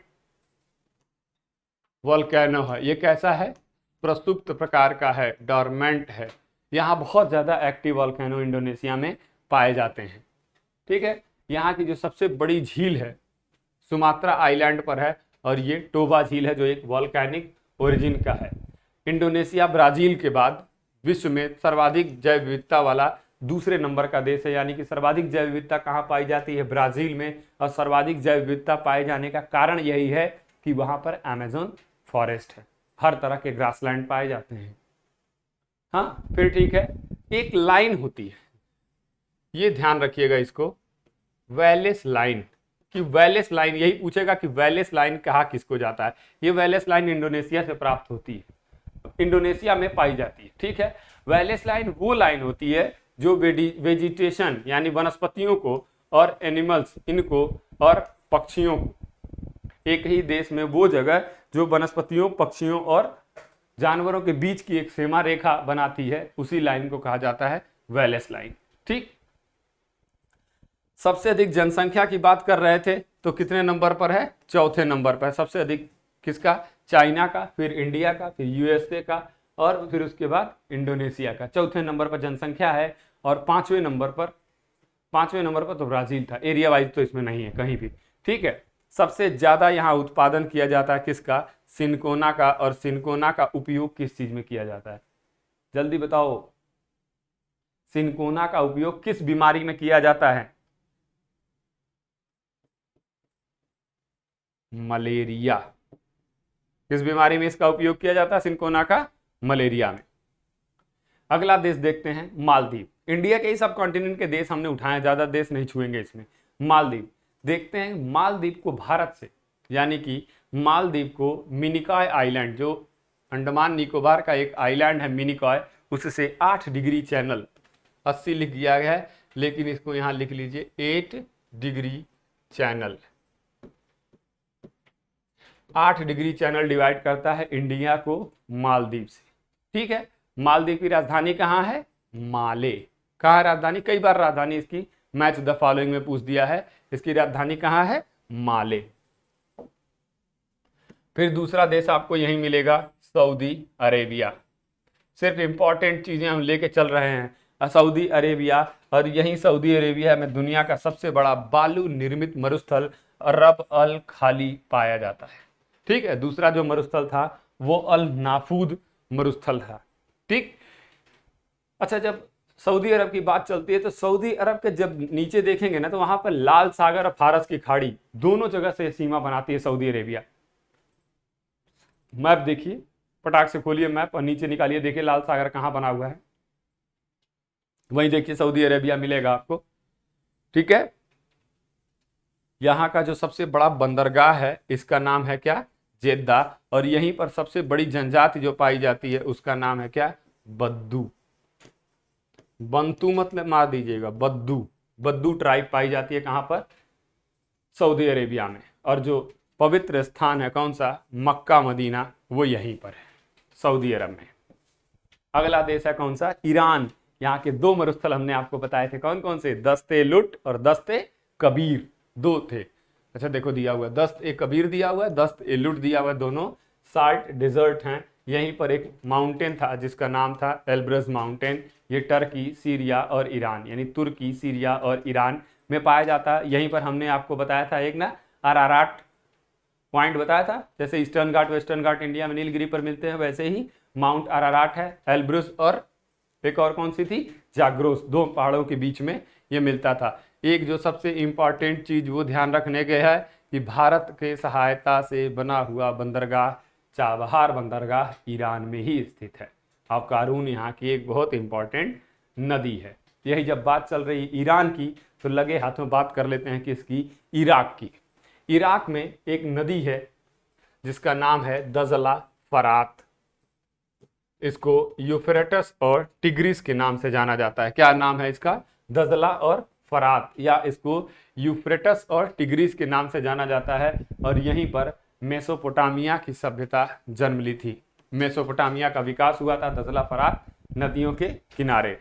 वोल्केनो है। ये कैसा है, प्रसुप्त प्रकार का है, डॉर्मेंट है। यहाँ बहुत ज्यादा एक्टिव वोल्केनो इंडोनेशिया में पाए जाते हैं। ठीक है। यहाँ की जो सबसे बड़ी झील है सुमात्रा आइलैंड पर है, और ये टोबा झील है जो एक वोल्केनिक ओरिजिन का है। इंडोनेशिया ब्राजील के बाद विश्व में सर्वाधिक जैव विविधता वाला दूसरे नंबर का देश है। यानी कि सर्वाधिक जैव विविधता कहाँ पाई जाती है, ब्राजील में। और सर्वाधिक जैव विविधता पाए जाने का कारण यही है कि वहां पर अमेज़न फॉरेस्ट है, हर तरह के ग्रासलैंड पाए जाते हैं। हाँ, फिर ठीक है, एक लाइन होती है, ये ध्यान रखिएगा इसको, वेलेस लाइन। कि वेलेस लाइन, यही पूछेगा कि वेलेस लाइन कहा किसको जाता है। ये वेलेस लाइन इंडोनेशिया से प्राप्त होती है, इंडोनेशिया में पाई जाती है। ठीक है। वेलेस लाइन वो लाइन होती है जो वेजिटेशन यानी वनस्पतियों को और एनिमल्स इनको और पक्षियों को, एक ही देश में वो जगह जो वनस्पतियों, पक्षियों और जानवरों के बीच की एक सीमा रेखा बनाती है, उसी लाइन को कहा जाता है वेलेस लाइन। ठीक, सबसे अधिक जनसंख्या की बात कर रहे थे तो कितने नंबर पर है? चौथे नंबर पर। सबसे अधिक किसका? चाइना का, फिर इंडिया का, फिर यूएसए का, और फिर उसके बाद इंडोनेशिया का। चौथे नंबर पर जनसंख्या है। और पांचवें नंबर पर तो ब्राजील था। एरिया वाइज तो इसमें नहीं है कहीं भी। ठीक है, सबसे ज्यादा यहाँ उत्पादन किया जाता है किसका? सिनकोना का। और सिनकोना का उपयोग किस चीज में किया जाता है? जल्दी बताओ, सिनकोना का उपयोग किस बीमारी में किया जाता है? मलेरिया। किस बीमारी में इसका उपयोग किया जाता है सिनकोना का? मलेरिया में। अगला देश देखते हैं, मालदीव। इंडिया के ही सब कॉन्टिनेंट के देश हमने उठाए, ज्यादा देश नहीं छुएंगे इसमें। मालदीव देखते हैं। मालदीव को भारत से, यानी कि मालदीव को मिनिकॉय आइलैंड, जो अंडमान निकोबार का एक आइलैंड है मिनिकॉय, उससे 8 डिग्री चैनल, 80 लिख दिया गया है लेकिन इसको यहां लिख लीजिए 8 degree channel. 8 degree channel divide करता है इंडिया को मालदीव से। ठीक है, मालदीव की राजधानी कहाँ है? माले। कहाँ है राजधानी? कई बार राजधानी इसकी मैच द फॉलोइंग में पूछ दिया है। इसकी राजधानी कहाँ है? माले। फिर दूसरा देश आपको यही मिलेगा, सऊदी अरेबिया। सिर्फ इंपॉर्टेंट चीजें हम लेके चल रहे हैं। सऊदी अरेबिया, और यही सऊदी अरेबिया में दुनिया का सबसे बड़ा बालू निर्मित मरुस्थल रब अल खाली पाया जाता है। ठीक है, दूसरा जो मरुस्थल था वो अल नाफूद मरुस्थल था। ठीक, अच्छा, जब सऊदी अरब की बात चलती है तो सऊदी अरब के जब नीचे देखेंगे ना तो वहां पर लाल सागर और फारस की खाड़ी दोनों जगह से सीमा बनाती है सऊदी अरेबिया। मैप देखिए, पटाख से खोलिए मैप और नीचे निकालिए, देखिए लाल सागर कहां बना हुआ है। वहीं देखिए सऊदी अरेबिया मिलेगा आपको। ठीक है, यहां का जो सबसे बड़ा बंदरगाह है इसका नाम है क्या? जेद्दा। और यहीं पर सबसे बड़ी जनजाति जो पाई जाती है उसका नाम है क्या? बद्दू। बंतू मतलब मार दीजिएगा, बद्दू। बद्दू ट्राइब पाई जाती है कहां पर? सऊदी अरेबिया में। और जो पवित्र स्थान है कौन सा? मक्का मदीना, वो यहीं पर है सऊदी अरब में। अगला देश है कौन सा? ईरान। यहाँ के 2 मरुस्थल हमने आपको बताए थे, कौन कौन से? दस्ते लुट और दस्ते कबीर, 2 थे। अच्छा देखो दिया हुआ है, दस्त ए कबीर दिया हुआ है, दस्त ए लुट दिया हुआ है। दोनों साल्ट डिजर्ट हैं। यहीं पर एक माउंटेन था जिसका नाम था एल्ब्रज माउंटेन। ये टर्की, सीरिया और ईरान, यानी तुर्की, सीरिया और ईरान में पाया जाता है। यहीं पर हमने आपको बताया था एक ना अराराट पॉइंट बताया था। जैसे ईस्टर्न घाट वेस्टर्न घाट इंडिया में नीलगिरी पर मिलते हैं, वैसे ही माउंट अराराट है, एल्ब्रुस और एक और कौन सी थी? जाग्रोस। 2 पहाड़ों के बीच में ये मिलता था। एक जो सबसे इंपॉर्टेंट चीज वो ध्यान रखने के है कि भारत के सहायता से बना हुआ बंदरगाह चाबहार बंदरगाह ईरान में ही स्थित है। और कारून यहाँ की एक बहुत इंपॉर्टेंट नदी है। यही जब बात चल रही ईरान की तो लगे हाथों बात कर लेते हैं किसकी? इराक की। इराक में एक नदी है जिसका नाम है दजला फरात। इसको यूफ्रेटस और टिग्रिस के नाम से जाना जाता है। क्या नाम है इसका? दजला और फरात, या इसको यूफ्रेटस और टिग्रिस के नाम से जाना जाता है। और यहीं पर मेसोपोटामिया की सभ्यता जन्म ली थी। मेसोपोटामिया का विकास हुआ था दजला फरात नदियों के किनारे।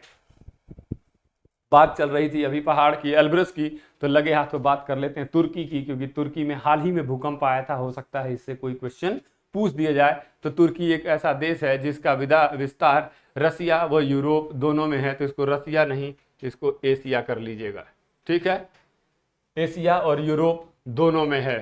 बात चल रही थी अभी पहाड़ की, एल्ब्रस की, तो लगे हाथों बात कर लेते हैं तुर्की की, क्योंकि तुर्की में हाल ही में भूकंप आया था। हो सकता है इससे कोई क्वेश्चन पूछ दिया जाए। तो तुर्की एक ऐसा देश है जिसका विस्तार रसिया व यूरोप दोनों में है। तो इसको रसिया नहीं, इसको एशिया कर लीजिएगा। ठीक है, एशिया और यूरोप दोनों में है।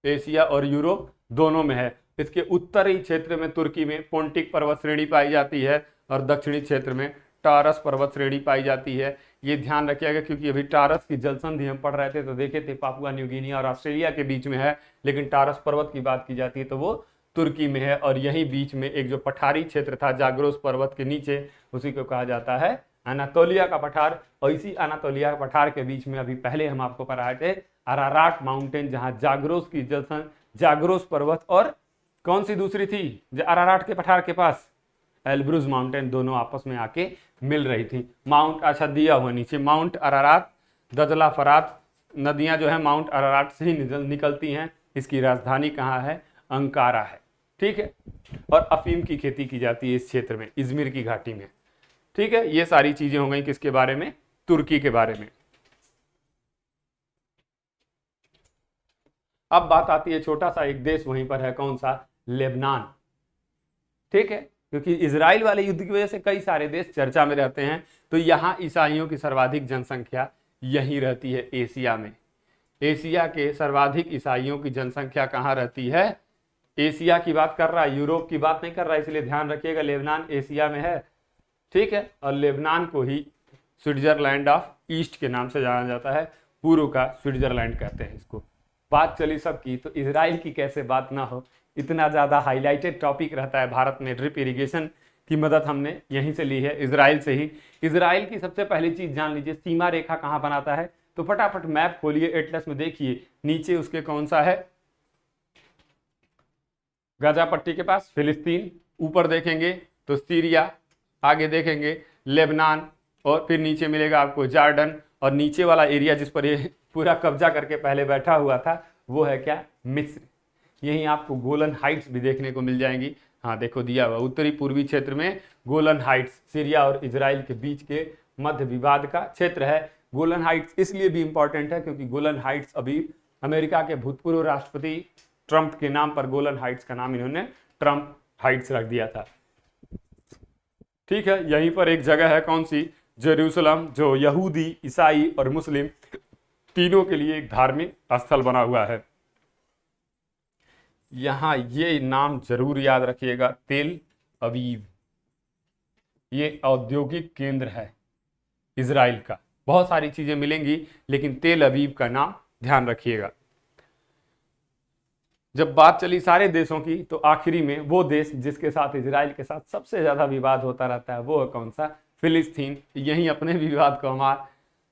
एशिया और यूरोप दोनों में है। इसके उत्तरी क्षेत्र में तुर्की में पोंटिक पर्वत श्रेणी पाई जाती है और दक्षिणी क्षेत्र में टारस पर्वत श्रेणी पाई जाती है। ये ध्यान रखिएगा क्योंकि अभी टारस की जल संधि हम पढ़ रहे थे तो देखे थे पापुआ न्यू गिनी और ऑस्ट्रेलिया के बीच में है, लेकिन टारस पर्वत की बात की जाती है तो वो तुर्की में है। और यही बीच में एक जो पठारी क्षेत्र था जाग्रोस पर्वत के नीचे, उसी को कहा जाता है अनातोलिया का पठार। और इसी अनातोलिया का पठार के बीच में अभी पहले हम आपको पढ़ाए थे अराराट माउंटेन, जहां जाग्रोस की जाग्रोस पर्वत और कौन सी दूसरी थी अराराट के पठार के पास? एल्ब्रुज माउंटेन, दोनों आपस में आके मिल रही थी। माउंट अच्छा दिया हुआ नीचे, माउंट अरारात, दजला फरात नदियां जो है माउंट अराराट से ही निकलती हैं। इसकी राजधानी कहाँ है? अंकारा है। ठीक है, और अफीम की खेती की जाती है इस क्षेत्र में, इजमिर की घाटी में। ठीक है, ये सारी चीजें हो गई किसके बारे में, तुर्की के बारे में। अब बात आती है छोटा सा एक देश वहीं पर है, कौन सा, लेबनान। ठीक है, क्योंकि इजराइल वाले युद्ध की वजह से कई सारे देश चर्चा में रहते हैं, तो यहां ईसाइयों की सर्वाधिक जनसंख्या यहीं रहती है, एशिया में। एशिया के सर्वाधिक ईसाइयों की जनसंख्या कहां रहती है, एशिया की बात कर रहा है, यूरोप की बात नहीं कर रहा है, इसलिए ध्यान रखिएगा लेबनान एशिया में है। ठीक है, और लेबनान को ही स्विट्जरलैंड ऑफ ईस्ट के नाम से जाना जाता है, पूर्व का स्विट्जरलैंड कहते हैं इसको। बात चली सबकी, तो इजराइल की कैसे बात ना हो, इतना ज़्यादा हाईलाइटेड टॉपिक रहता है भारत में। ड्रिप इरिगेशन की मदद हमने यहीं से ली है, इजराइल से ही। इजराइल की सबसे पहली चीज जान लीजिए, सीमा रेखा कहाँ बनाता है, तो फटाफट मैप खोलिए, एटलस में देखिए, नीचे उसके कौन सा है, गाजा पट्टी के पास फिलिस्तीन, ऊपर देखेंगे तो सीरिया, आगे देखेंगे लेबनान, और फिर नीचे मिलेगा आपको जॉर्डन, और नीचे वाला एरिया जिस पर ये पूरा कब्जा करके पहले बैठा हुआ था वो है क्या, मिस्र। यहीं आपको गोलन हाइट्स भी देखने को मिल जाएंगी। हाँ देखो दिया हुआ, उत्तरी पूर्वी क्षेत्र में गोलन हाइट्स, सीरिया और इजराइल के बीच के मध्य विवाद का क्षेत्र है। गोलन हाइट्स इसलिए भी इंपॉर्टेंट है क्योंकि गोलन हाइट्स अभी अमेरिका के भूतपूर्व राष्ट्रपति ट्रंप के नाम पर गोलन हाइट्स का नाम इन्होंने ट्रंप हाइट्स रख दिया था। ठीक है, यहीं पर एक जगह है कौन सी, जेरूसलम, जो यहूदी, ईसाई और मुस्लिम तीनों के लिए एक धार्मिक स्थल बना हुआ है। यहां ये नाम जरूर याद रखिएगा, तेल अवीव, ये औद्योगिक केंद्र है इजराइल का। बहुत सारी चीजें मिलेंगी लेकिन तेल अवीव का नाम ध्यान रखिएगा। जब बात चली सारे देशों की, तो आखिरी में वो देश जिसके साथ इजराइल के साथ सबसे ज्यादा विवाद होता रहता है वो है कौन सा, फिलिस्तीन। यहीं अपने विवाद को हम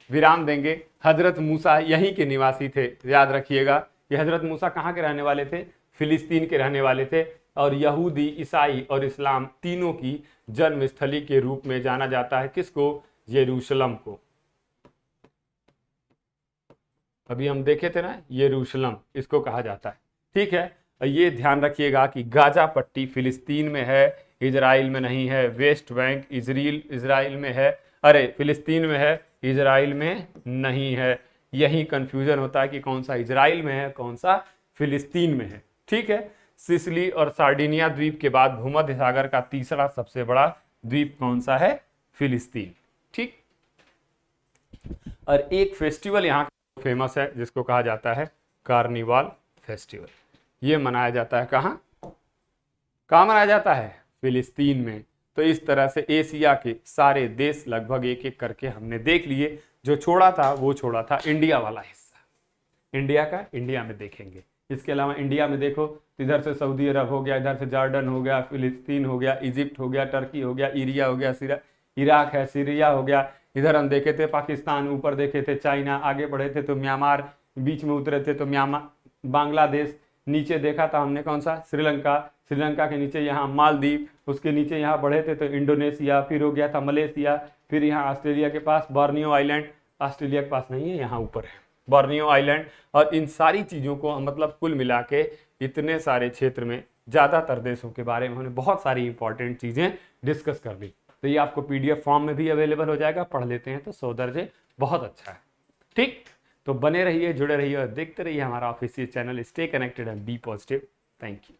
विराम देंगे। हजरत मूसा यहीं के निवासी थे, याद रखिएगा कि हजरत मूसा कहाँ के रहने वाले थे, फिलिस्तीन के रहने वाले थे। और यहूदी, ईसाई और इस्लाम तीनों की जन्मस्थली के रूप में जाना जाता है किसको, यरूशलेम को। अभी हम देखे थे ना, यरूशलेम इसको कहा जाता है। ठीक है, ये ध्यान रखिएगा कि गाजा पट्टी फिलिस्तीन में है, इजराइल में नहीं है। वेस्ट बैंक इजराइल में है, अरे फिलिस्तीन में है, इजराइल में नहीं है। यही कंफ्यूजन होता है कि कौन सा इजराइल में है, कौन सा फिलिस्तीन में है। ठीक है, सिसिली और सार्डिनिया द्वीप के बाद भूमध्य सागर का तीसरा सबसे बड़ा द्वीप कौन सा है, फिलिस्तीन। ठीक, और एक फेस्टिवल यहाँ फेमस है जिसको कहा जाता है कार्निवाल फेस्टिवल। ये मनाया जाता है कहाँ मनाया जाता है, फिलिस्तीन में। तो इस तरह से एशिया के सारे देश लगभग एक एक करके हमने देख लिए। जो छोड़ा था वो छोड़ा था इंडिया वाला हिस्सा, इंडिया का इंडिया में देखेंगे। इसके अलावा इंडिया में देखो तो इधर से सऊदी अरब हो गया, इधर से जॉर्डन हो गया, फिलिस्तीन हो गया, इजिप्ट हो गया, टर्की हो गया, इरिया हो गया, इराक है, सीरिया हो गया। इधर हम देखे थे पाकिस्तान, ऊपर देखे थे चाइना, आगे बढ़े थे तो म्यांमार, बीच में उतरे थे तो म्यांमार, बांग्लादेश, नीचे देखा था हमने कौन सा, श्रीलंका, श्रीलंका के नीचे यहाँ मालदीव, उसके नीचे यहाँ बढ़े थे तो इंडोनेशिया, फिर हो गया था मलेशिया, फिर यहाँ ऑस्ट्रेलिया के पास बोर्नियो आइलैंड, ऑस्ट्रेलिया के पास नहीं है, यहाँ ऊपर है बोर्नियो आइलैंड। और इन सारी चीज़ों को मतलब कुल मिला के इतने सारे क्षेत्र में ज़्यादातर देशों के बारे में हमने बहुत सारी इंपॉर्टेंट चीज़ें डिस्कस कर ली। तो ये आपको PDF फॉर्म में भी अवेलेबल हो जाएगा, पढ़ लेते हैं तो 100 दर्जे बहुत अच्छा है। ठीक, तो बने रहिए, जुड़े रहिए और देखते रहिए हमारा official channel. Stay connected and be positive. Thank you.